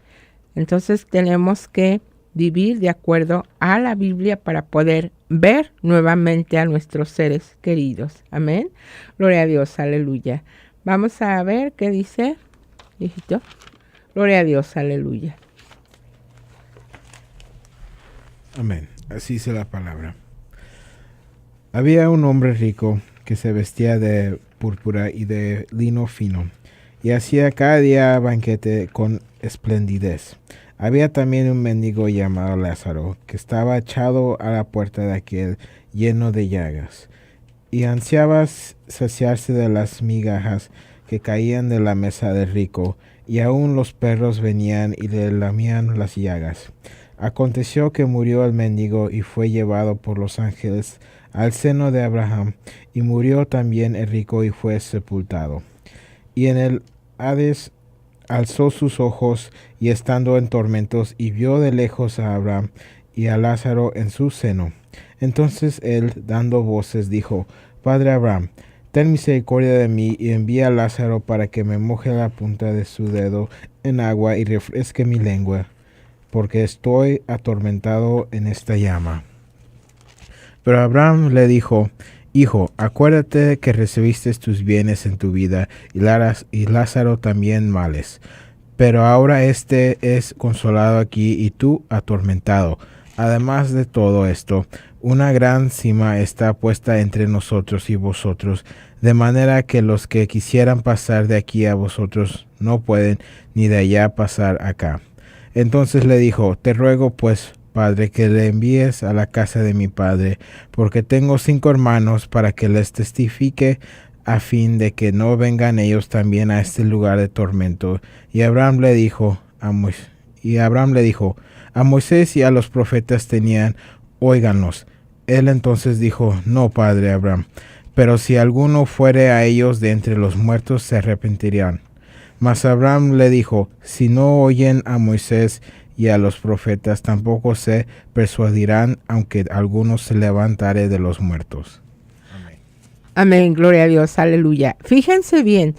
Entonces tenemos que vivir de acuerdo a la Biblia para poder ver nuevamente a nuestros seres queridos. Amén. Gloria a Dios, aleluya. Vamos a ver qué dice, hijito. Gloria a Dios, aleluya. Amén. Así dice la palabra. Había un hombre rico que se vestía de púrpura y de lino fino, y hacía cada día banquete con esplendidez. Había también un mendigo llamado Lázaro, que estaba echado a la puerta de aquel, lleno de llagas, y ansiaba saciarse de las migajas que caían de la mesa del rico, y aun los perros venían y le lamían las llagas. Aconteció que murió el mendigo y fue llevado por los ángeles al seno de Abraham, y murió también el rico y fue sepultado. Y en el Hades alzó sus ojos, y estando en tormentos, y vio de lejos a Abraham y a Lázaro en su seno. Entonces él, dando voces, dijo: Padre Abraham, ten misericordia de mí, y envía a Lázaro para que me moje la punta de su dedo en agua y refresque mi lengua, porque estoy atormentado en esta llama. Pero Abraham le dijo: Hijo, acuérdate que recibiste tus bienes en tu vida, y Lázaro también males. Pero ahora éste es consolado aquí, y tú atormentado. Además de todo esto, una gran cima está puesta entre nosotros y vosotros, de manera que los que quisieran pasar de aquí a vosotros no pueden, ni de allá pasar acá. Entonces le dijo, te ruego pues, Padre, que le envíes a la casa de mi padre, porque tengo 5 hermanos, para que les testifique, a fin de que no vengan ellos también a este lugar de tormento. Y Abraham le dijo, a Moisés y a los profetas tenían, óiganlos. Él entonces dijo, no, padre Abraham, pero si alguno fuere a ellos de entre los muertos, se arrepentirán. Mas Abraham le dijo, si no oyen a Moisés y a los profetas, tampoco se persuadirán, aunque alguno se levantare de los muertos. Amén. Amén, gloria a Dios, aleluya. Fíjense bien,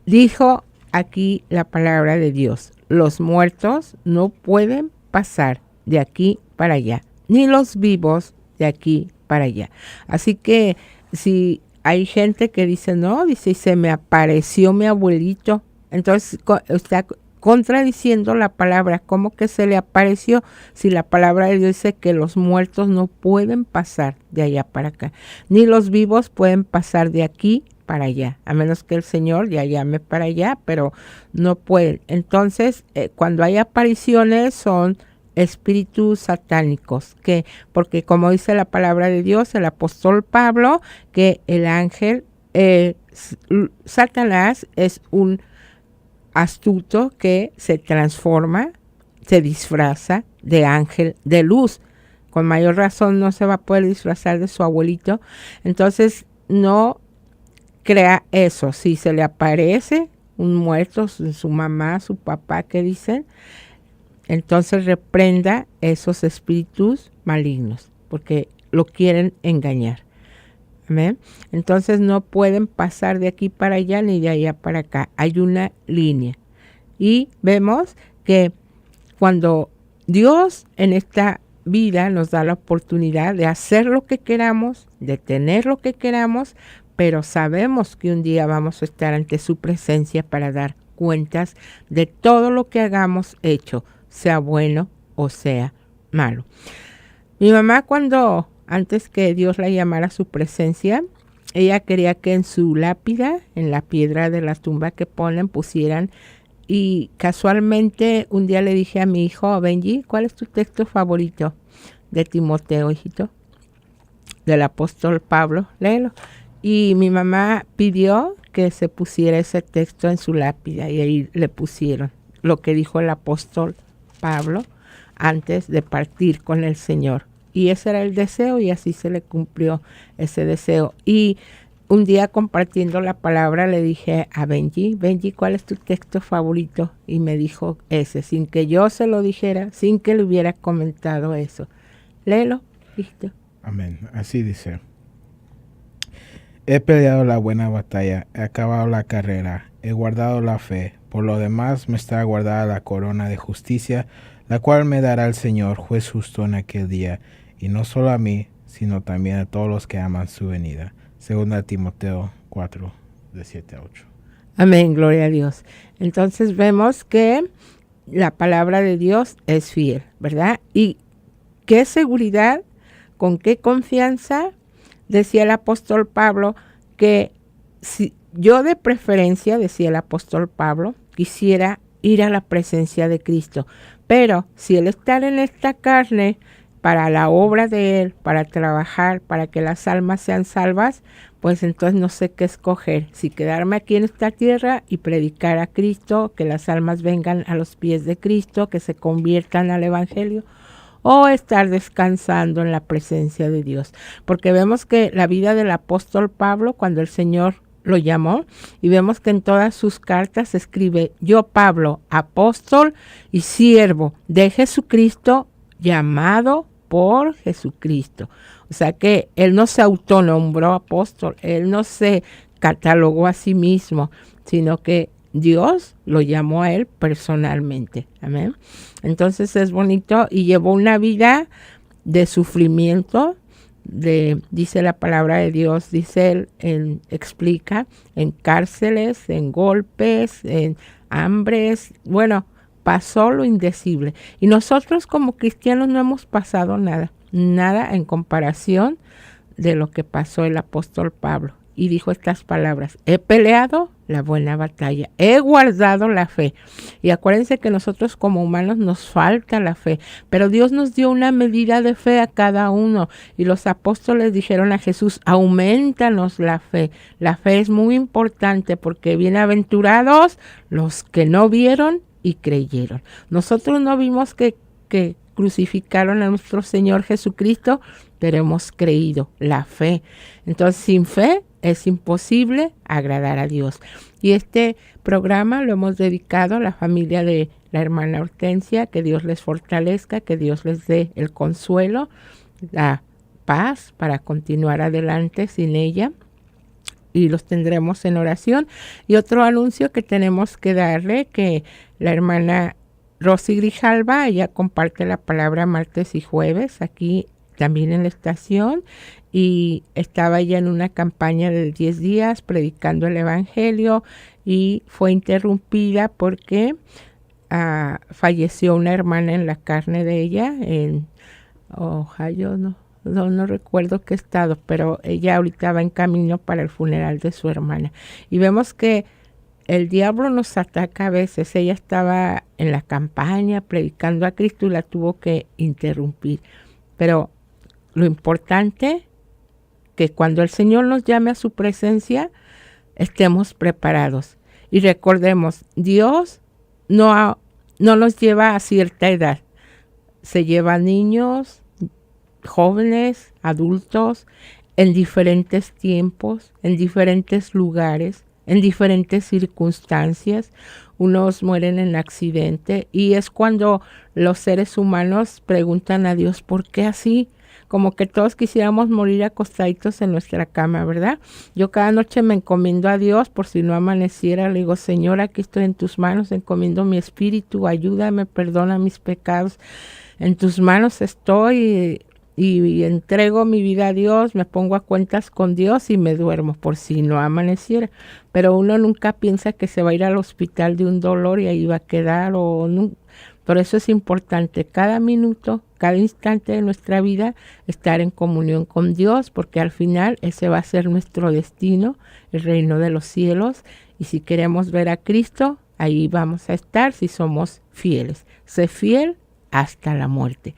dijo aquí la palabra de Dios, los muertos no pueden pasar de aquí para allá, ni los vivos de aquí para allá. Así que si hay gente que dice, no, dice, se me apareció mi abuelito, entonces está contradiciendo la palabra. ¿Cómo que se le apareció? Si la palabra de Dios dice que los muertos no pueden pasar de allá para acá, ni los vivos pueden pasar de aquí para allá, a menos que el Señor ya llame para allá, pero no pueden. Entonces, cuando hay apariciones son espíritus satánicos, porque como dice la palabra de Dios, el apóstol Pablo, que el ángel, Satanás es un astuto que se transforma, se disfraza de ángel de luz. Con mayor razón no se va a poder disfrazar de su abuelito. Entonces no crea eso. Si se le aparece un muerto, su mamá, su papá, que dicen, entonces reprenda esos espíritus malignos, porque lo quieren engañar. ¿Amén? Entonces no pueden pasar de aquí para allá ni de allá para acá. Hay una línea. Y vemos que cuando Dios en esta vida nos da la oportunidad de hacer lo que queramos, de tener lo que queramos, pero sabemos que un día vamos a estar ante su presencia para dar cuentas de todo lo que hagamos hecho, sea bueno o sea malo. Mi mamá, antes que Dios la llamara a su presencia, ella quería que en su lápida, en la piedra de la tumba que ponen, pusieran, y casualmente un día le dije a mi hijo, Benji, ¿cuál es tu texto favorito de Timoteo, hijito? Del apóstol Pablo, léelo. Y mi mamá pidió que se pusiera ese texto en su lápida, y ahí le pusieron lo que dijo el apóstol Pablo antes de partir con el Señor. Y ese era el deseo, y así se le cumplió ese deseo. Y un día compartiendo la palabra le dije a Benji, ¿cuál es tu texto favorito? Y me dijo ese, sin que yo se lo dijera, sin que le hubiera comentado eso. Léelo, listo. Amén. Así dice. He peleado la buena batalla, he acabado la carrera, he guardado la fe. Por lo demás me está guardada la corona de justicia, la cual me dará el Señor, juez justo, en aquel día, y no solo a mí, sino también a todos los que aman su venida. 2 Timoteo 4, de 7 a 8. Amén, gloria a Dios. Entonces vemos que la palabra de Dios es fiel, ¿verdad? Y qué seguridad, con qué confianza, decía el apóstol Pablo, que si yo de preferencia, decía el apóstol Pablo, quisiera ir a la presencia de Cristo, pero si el estar en esta carne para la obra de Él, para trabajar, para que las almas sean salvas, pues entonces no sé qué escoger, si quedarme aquí en esta tierra y predicar a Cristo, que las almas vengan a los pies de Cristo, que se conviertan al Evangelio, o estar descansando en la presencia de Dios. Porque vemos que la vida del apóstol Pablo, cuando el Señor lo llamó, y vemos que en todas sus cartas escribe, yo Pablo, apóstol y siervo de Jesucristo, llamado por Jesucristo. O sea que él no se autonombró apóstol, él no se catalogó a sí mismo, sino que Dios lo llamó a él personalmente. Amén. Entonces es bonito, y llevó una vida de sufrimiento, dice la palabra de Dios, dice él, explica, en cárceles, en golpes, en hambres, bueno, pasó lo indecible. Y nosotros como cristianos no hemos pasado nada en comparación de lo que pasó el apóstol Pablo. Y dijo estas palabras: he peleado la buena batalla, he guardado la fe. Y acuérdense que nosotros como humanos nos falta la fe, pero Dios nos dio una medida de fe a cada uno. Y los apóstoles dijeron a Jesús: aumentanos la fe. La fe es muy importante, porque bienaventurados los que no vieron y creyeron. Nosotros no vimos que crucificaron a nuestro Señor Jesucristo, pero hemos creído, la fe. Entonces, sin fe es imposible agradar a Dios. Y este programa lo hemos dedicado a la familia de la hermana Hortensia. Que Dios les fortalezca, que Dios les dé el consuelo, la paz para continuar adelante sin ella. Y los tendremos en oración. Y otro anuncio que tenemos que darle, que la hermana Rosy Grijalva, ella comparte la palabra martes y jueves aquí también en la estación, y estaba ella en una campaña de 10 días predicando el evangelio, y fue interrumpida porque falleció una hermana en la carne de ella en Ohio, no recuerdo qué estado, pero ella ahorita va en camino para el funeral de su hermana. Y vemos que el diablo nos ataca a veces. Ella estaba en la campaña predicando a Cristo y la tuvo que interrumpir. Pero lo importante, que cuando el Señor nos llame a su presencia, estemos preparados. Y recordemos, Dios no nos lleva a cierta edad. Se lleva a niños, jóvenes, adultos, en diferentes tiempos, en diferentes lugares, en diferentes circunstancias. Unos mueren en accidente, y es cuando los seres humanos preguntan a Dios: ¿por qué así? Como que todos quisiéramos morir acostaditos en nuestra cama, ¿verdad? Yo cada noche me encomiendo a Dios por si no amaneciera. Le digo: Señor, aquí estoy en tus manos, encomiendo mi espíritu, ayúdame, perdona mis pecados. En tus manos estoy, y entrego mi vida a Dios, me pongo a cuentas con Dios y me duermo por si no amaneciera. Pero uno nunca piensa que se va a ir al hospital de un dolor y ahí va a quedar. Por eso es importante cada minuto, cada instante de nuestra vida estar en comunión con Dios, porque al final ese va a ser nuestro destino, el reino de los cielos. Y si queremos ver a Cristo, ahí vamos a estar si somos fieles. Sé fiel hasta la muerte.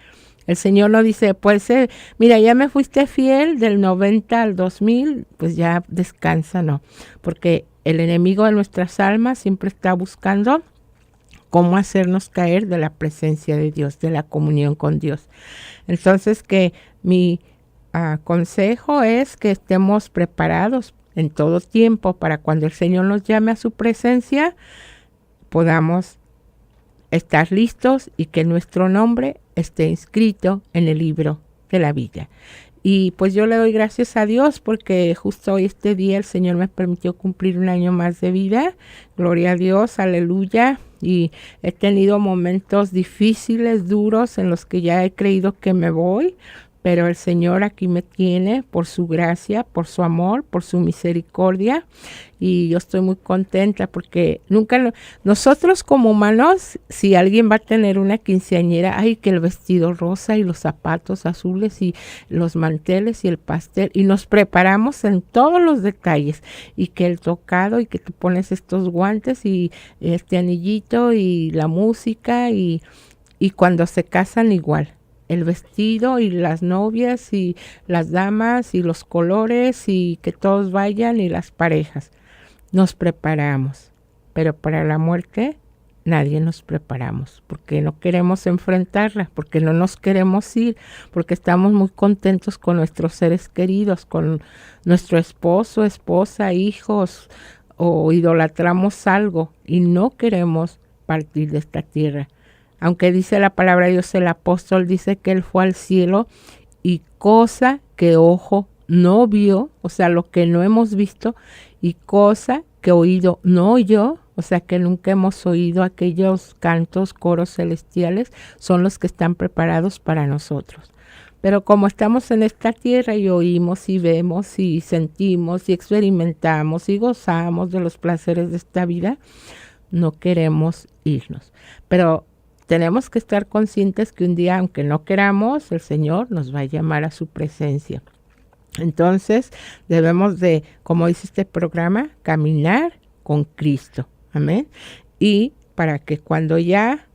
El Señor no dice: pues mira, ya me fuiste fiel del 90 al 2000, pues ya descansa. No, porque el enemigo de nuestras almas siempre está buscando cómo hacernos caer de la presencia de Dios, de la comunión con Dios. Entonces, que mi consejo es que estemos preparados en todo tiempo para cuando el Señor nos llame a su presencia, podamos estar listos y que nuestro nombre esté inscrito en el libro de la vida. Y pues yo le doy gracias a Dios porque justo hoy, este día, el Señor me permitió cumplir un año más de vida. Gloria a Dios, aleluya. Y he tenido momentos difíciles, duros, en los que ya he creído que me voy, pero el Señor aquí me tiene por su gracia, por su amor, por su misericordia. Y yo estoy muy contenta porque nosotros como humanos, si alguien va a tener una quinceañera, ay, que el vestido rosa y los zapatos azules y los manteles y el pastel, y nos preparamos en todos los detalles, y que el tocado, y que te pones estos guantes y este anillito y la música, y cuando se casan igual. El vestido y las novias y las damas y los colores y que todos vayan y las parejas. Nos preparamos, pero para la muerte nadie nos preparamos porque no queremos enfrentarla, porque no nos queremos ir, porque estamos muy contentos con nuestros seres queridos, con nuestro esposo, esposa, hijos, o idolatramos algo y no queremos partir de esta tierra. Aunque dice la palabra de Dios, el apóstol dice que él fue al cielo y cosa que ojo no vio, o sea, lo que no hemos visto, y cosa que oído no oyó, o sea, que nunca hemos oído aquellos cantos, coros celestiales, son los que están preparados para nosotros. Pero como estamos en esta tierra y oímos y vemos y sentimos y experimentamos y gozamos de los placeres de esta vida, no queremos irnos. Pero tenemos que estar conscientes que un día, aunque no queramos, el Señor nos va a llamar a su presencia. Entonces, debemos de, como dice este programa, caminar con Cristo. Amén. Y para que cuando ya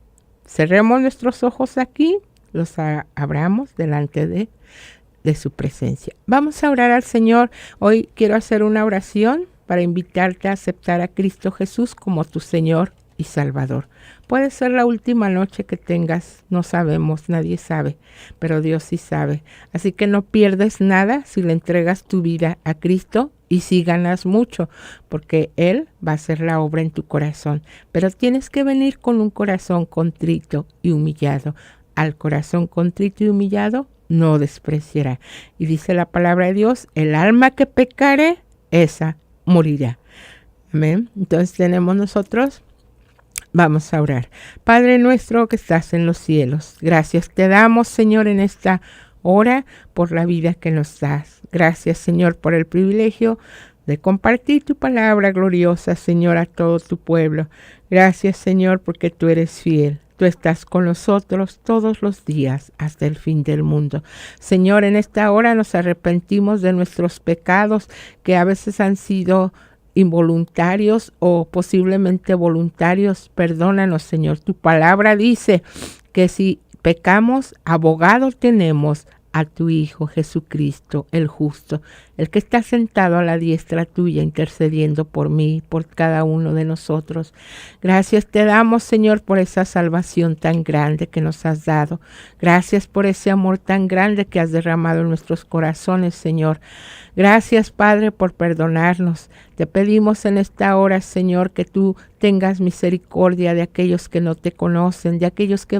cerremos nuestros ojos aquí, los abramos delante de su presencia. Vamos a orar al Señor. Hoy quiero hacer una oración para invitarte a aceptar a Cristo Jesús como tu Señor y Salvador. Puede ser la última noche que tengas, no sabemos, nadie sabe, pero Dios sí sabe. Así que no pierdes nada si le entregas tu vida a Cristo y sí ganas mucho, porque Él va a hacer la obra en tu corazón. Pero tienes que venir con un corazón contrito y humillado. Al corazón contrito y humillado no despreciará. Y dice la palabra de Dios, el alma que pecare, esa morirá. Amén. Entonces tenemos nosotros, vamos a orar. Padre nuestro que estás en los cielos, gracias te damos, Señor, en esta hora por la vida que nos das. Gracias, Señor, por el privilegio de compartir tu palabra gloriosa, Señor, a todo tu pueblo. Gracias, Señor, porque tú eres fiel. Tú estás con nosotros todos los días hasta el fin del mundo. Señor, en esta hora nos arrepentimos de nuestros pecados que a veces han sido involuntarios o posiblemente voluntarios. Perdónanos, Señor. Tu palabra dice que si pecamos, abogado tenemos a tu Hijo Jesucristo, el justo, el que está sentado a la diestra tuya, intercediendo por mí, por cada uno de nosotros. Gracias te damos, Señor, por esa salvación tan grande que nos has dado. Gracias por ese amor tan grande que has derramado en nuestros corazones, Señor. Gracias, Padre, por perdonarnos. Te pedimos en esta hora, Señor, que tú tengas misericordia de aquellos que no te conocen, de aquellos que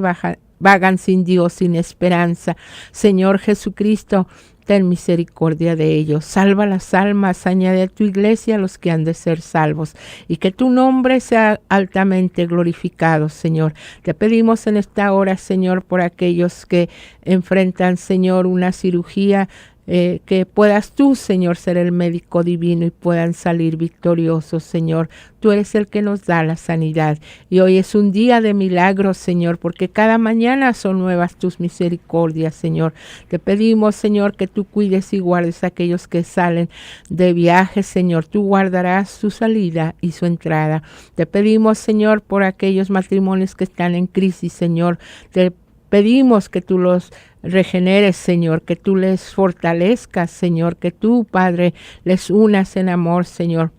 vagan sin Dios, sin esperanza. Señor Jesucristo, ten misericordia de ellos. Salva las almas, añade a tu iglesia a los que han de ser salvos y que tu nombre sea altamente glorificado, Señor. Te pedimos en esta hora, Señor, por aquellos que enfrentan, Señor, una cirugía, que puedas tú, Señor, ser el médico divino y puedan salir victoriosos, Señor. Tú eres el que nos da la sanidad. Y hoy es un día de milagros, Señor, porque cada mañana son nuevas tus misericordias, Señor. Te pedimos, Señor, que tú cuides y guardes a aquellos que salen de viaje, Señor. Tú guardarás su salida y su entrada. Te pedimos, Señor, por aquellos matrimonios que están en crisis, Señor. Te pedimos que tú los regeneres, Señor, que tú les fortalezcas, Señor, que tú, Padre, les unas en amor, Señor.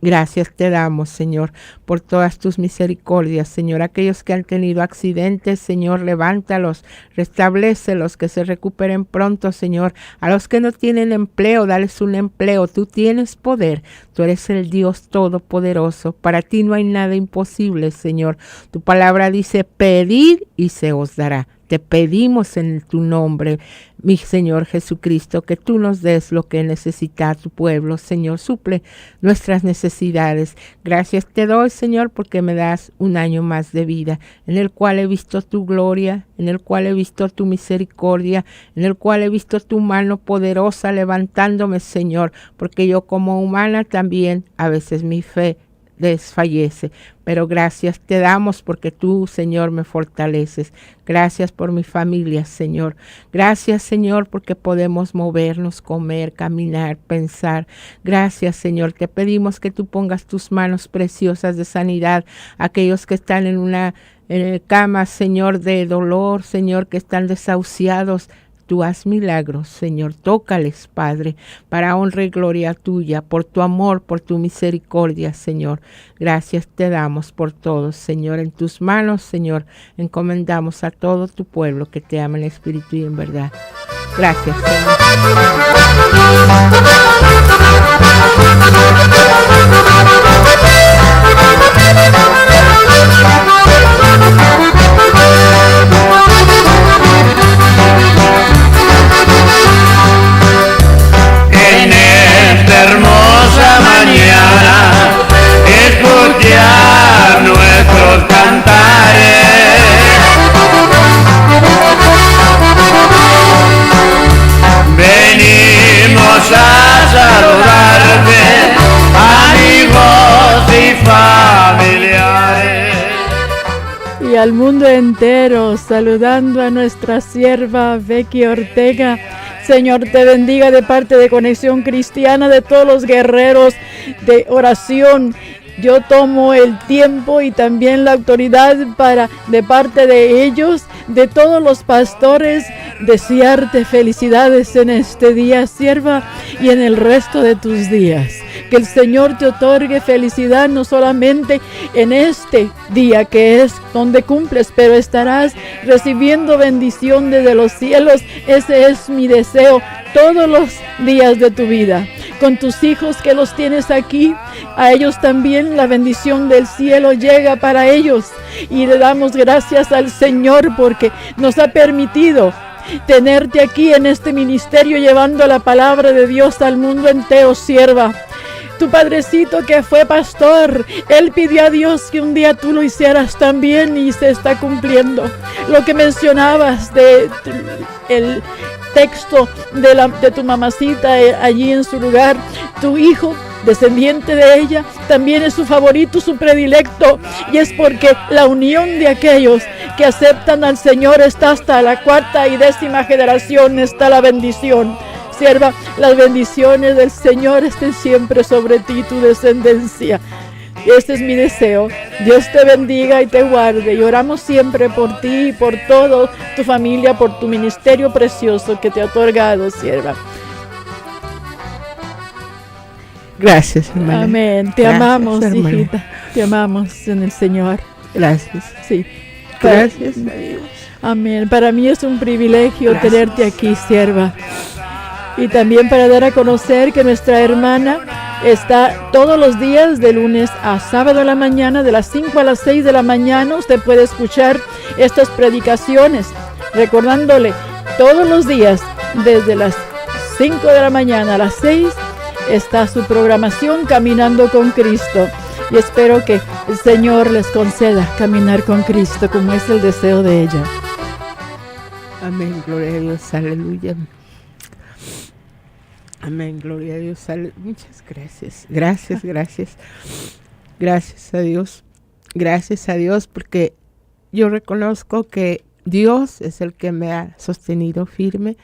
Gracias te damos, Señor, por todas tus misericordias, Señor. Aquellos que han tenido accidentes, Señor, levántalos, restablécelos, que se recuperen pronto, Señor. A los que no tienen empleo, dales un empleo. Tú tienes poder, tú eres el Dios todopoderoso. Para ti no hay nada imposible, Señor. Tu palabra dice, pedid y se os dará. Te pedimos en tu nombre, mi Señor Jesucristo, que tú nos des lo que necesita tu pueblo, Señor. Suple nuestras necesidades. Gracias te doy, Señor, porque me das un año más de vida, en el cual he visto tu gloria, en el cual he visto tu misericordia, en el cual he visto tu mano poderosa levantándome, Señor, porque yo como humana también a veces mi fe desfallece, pero gracias te damos porque tú, Señor, me fortaleces. Gracias por mi familia, Señor. Gracias, Señor, porque podemos movernos, comer, caminar, pensar. Gracias, Señor. Te pedimos que tú pongas tus manos preciosas de sanidad a aquellos que están en una cama, Señor, de dolor, Señor, que están desahuciados. Tú haz milagros, Señor. Tócales, Padre, para honra y gloria tuya, por tu amor, por tu misericordia, Señor. Gracias te damos por todo, Señor. En tus manos, Señor, encomendamos a todo tu pueblo que te ama en espíritu y en verdad. Gracias, Señor. En esta hermosa mañana escuchar nuestros cantares. Venimos a saludarte, amigo al mundo entero, saludando a nuestra sierva Becky Ortega. Señor, te bendiga de parte de Conexión Cristiana, de todos los guerreros de oración. Yo tomo el tiempo y también la autoridad para, de parte de ellos, de todos los pastores, desearte felicidades en este día, sierva, y en el resto de tus días. Que el Señor te otorgue felicidad no solamente en este día que es donde cumples, pero estarás recibiendo bendición desde los cielos. Ese es mi deseo todos los días de tu vida. Con tus hijos que los tienes aquí, a ellos también la bendición del cielo llega para ellos. Y le damos gracias al Señor porque nos ha permitido tenerte aquí en este ministerio llevando la palabra de Dios al mundo entero, sierva. Tu padrecito que fue pastor, él pidió a Dios que un día tú lo hicieras también y se está cumpliendo. Lo que mencionabas de el texto de tu mamacita allí en su lugar, tu hijo descendiente de ella también es su favorito, su predilecto, y es porque la unión de aquellos que aceptan al Señor está hasta la 4ª y 10ª generación, está la bendición. Sierva, las bendiciones del Señor estén siempre sobre ti y tu descendencia. Este es mi deseo. Dios te bendiga y te guarde. Y oramos siempre por ti y por toda tu familia, por tu ministerio precioso que te ha otorgado, sierva. Gracias, hermana. Amén. Te amamos, hermana. Hijita. Te amamos en el Señor. Gracias. Sí. Gracias a Dios. Amén. Para mí es un privilegio Gracias. tenerte aquí, sierva. Y también para dar a conocer que nuestra hermana está todos los días de lunes a sábado en la mañana, de las 5 a las 6 de la mañana. Usted puede escuchar estas predicaciones, recordándole todos los días desde las 5 de la mañana a las 6 está su programación Caminando con Cristo. Y espero que el Señor les conceda caminar con Cristo como es el deseo de ella. Amén, gloria a Dios, aleluya. Amén, gloria a Dios. Muchas gracias. Gracias a Dios. Gracias a Dios porque yo reconozco que Dios es el que me ha sostenido firme.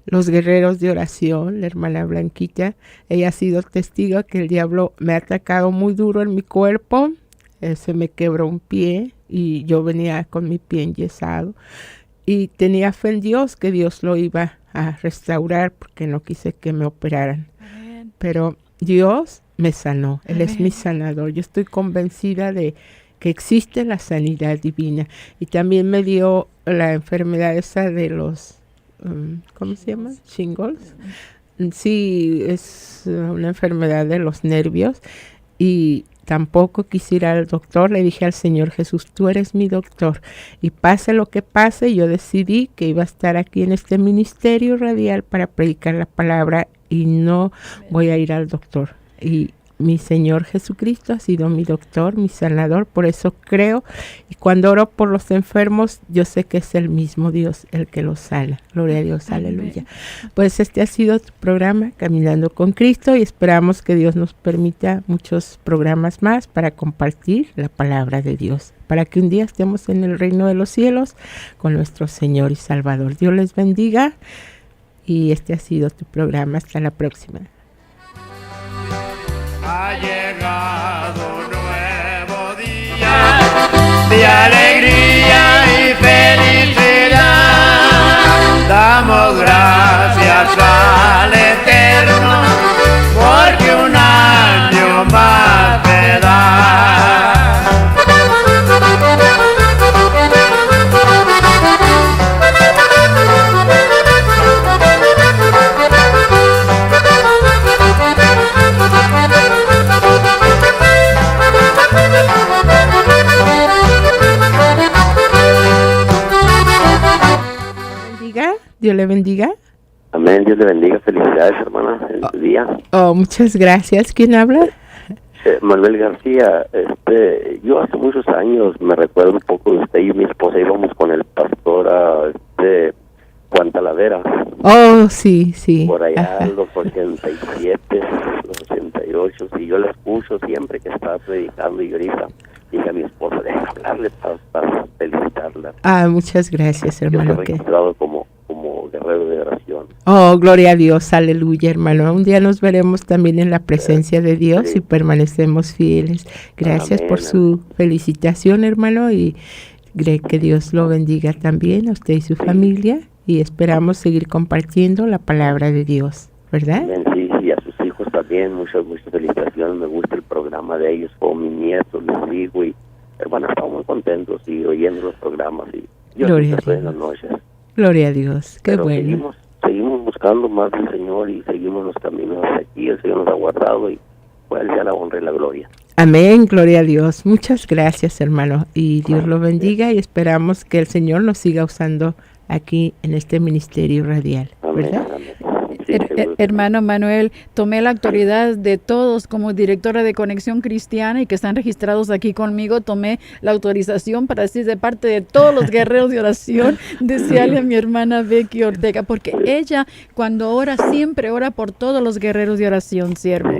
Los guerreros de oración, la hermana Blanquita, ella ha sido testigo que el diablo me ha atacado muy duro en mi cuerpo. Se me quebró un pie y yo venía con mi pie enyesado. Y tenía fe en Dios que Dios lo iba a restaurar porque no quise que me operaran. Amén. Pero Dios me sanó. Él es mi sanador. Yo estoy convencida de que existe la sanidad divina. Y también me dio la enfermedad esa de los, ¿cómo se llama? Shingles. Sí, es una enfermedad de los nervios. Y tampoco quise ir al doctor. Le dije al Señor Jesús, tú eres mi doctor. Y pase lo que pase, yo decidí que iba a estar aquí en este ministerio radial para predicar la palabra y no voy a ir al doctor. Y mi Señor Jesucristo ha sido mi doctor, mi sanador, por eso creo. Y cuando oro por los enfermos, yo sé que es el mismo Dios el que los sana. Gloria a Dios, aleluya. Pues este ha sido tu programa, Caminando con Cristo, y esperamos que Dios nos permita muchos programas más para compartir la palabra de Dios, para que un día estemos en el reino de los cielos con nuestro Señor y Salvador. Dios les bendiga, y este ha sido tu programa. Hasta la próxima. Ha llegado un nuevo día de alegría y felicidad. Damos gracias al Eterno porque un año más me da. Dios le bendiga. Amén, Dios le bendiga. Felicidades, hermana, en tu día. Oh, muchas gracias. ¿Quién habla? Manuel García. Yo hace muchos años me recuerdo un poco de usted y mi esposa íbamos con el pastor a Juan Talavera. Oh, sí, sí. Por allá en los 87, los 88, y yo la escucho siempre que estaba predicando, y ahorita dije a mi esposa, déjame hablarle para felicitarla. Muchas gracias, Yo hermano. soy registrado como guerrero de oración. Oh, gloria a Dios, aleluya, hermano. Un día nos veremos también en la presencia de Dios Sí. y permanecemos fieles. Gracias Amén, por su felicitación, hermano, y que Dios lo bendiga también a usted y su familia, y esperamos seguir compartiendo la palabra de Dios, ¿verdad? Amén, sí, y a sus hijos también, muchas felicitaciones. Me gusta el programa de ellos, como mi nieto, les digo, y hermana, estamos muy contentos y oyendo los programas, y yo Gloria siempre a estoy en Dios. las noches. Gloria a Dios, qué Pero bueno. seguimos buscando más del Señor y seguimos los caminos hacia aquí. El Señor nos ha guardado y fue el día la honra y la gloria. Amén, gloria a Dios. Muchas gracias, hermano, y Dios lo bendiga, y esperamos que el Señor nos siga usando aquí en este ministerio radial, Amén, ¿verdad? amén. Sí, seguro que Hermano Manuel, tomé la autoridad de todos como directora de Conexión Cristiana y que están registrados aquí conmigo. Tomé la autorización para decir de parte de todos los guerreros de oración, desearle a mi hermana Becky Ortega, porque ella cuando ora siempre ora por todos los guerreros de oración, siervo.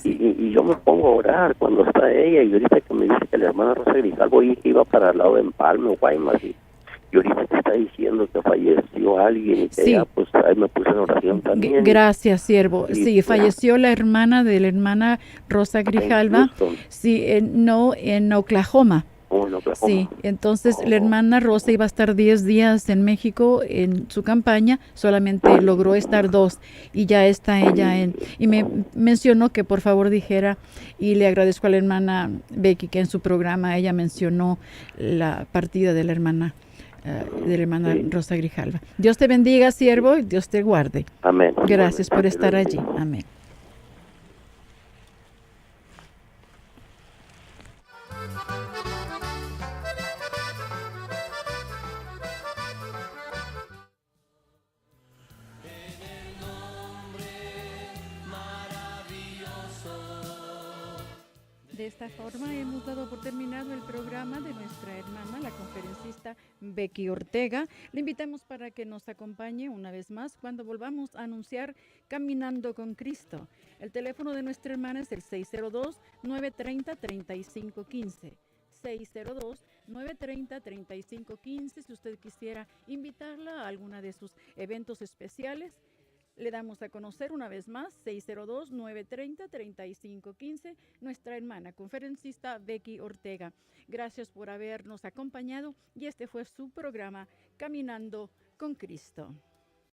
sí. Y yo me pongo a orar cuando está ella, y ahorita que me dice que la hermana Rosa Grijalvo iba para el lado de Empalme o Guaymas, y ahorita te está diciendo que falleció alguien y que Sí. ya, pues ahí me puse en oración también. Gracias, siervo. Sí, Sí, pues. falleció la hermana de la hermana Rosa Grijalva, Houston. sí, no, en Oklahoma. En Oklahoma. Sí, entonces la hermana Rosa iba a estar 10 días en México en su campaña, solamente logró estar 2 y ya está ella y me mencionó que por favor dijera, y le agradezco a la hermana Becky que en su programa ella mencionó la partida de la hermana Sí. Rosa Grijalva. Dios te bendiga, siervo, y Dios te guarde. Amén. Gracias por Igualmente. estar allí. Amén. De esta forma hemos dado por terminado el programa de nuestra hermana, la conferencista Becky Ortega. Le invitamos para que nos acompañe una vez más cuando volvamos a anunciar Caminando con Cristo. El teléfono de nuestra hermana es el 602-930-3515. 602-930-3515. Si usted quisiera invitarla a alguna de sus eventos especiales, le damos a conocer una vez más, 602-930-3515, nuestra hermana conferencista Becky Ortega. Gracias por habernos acompañado y este fue su programa Caminando con Cristo.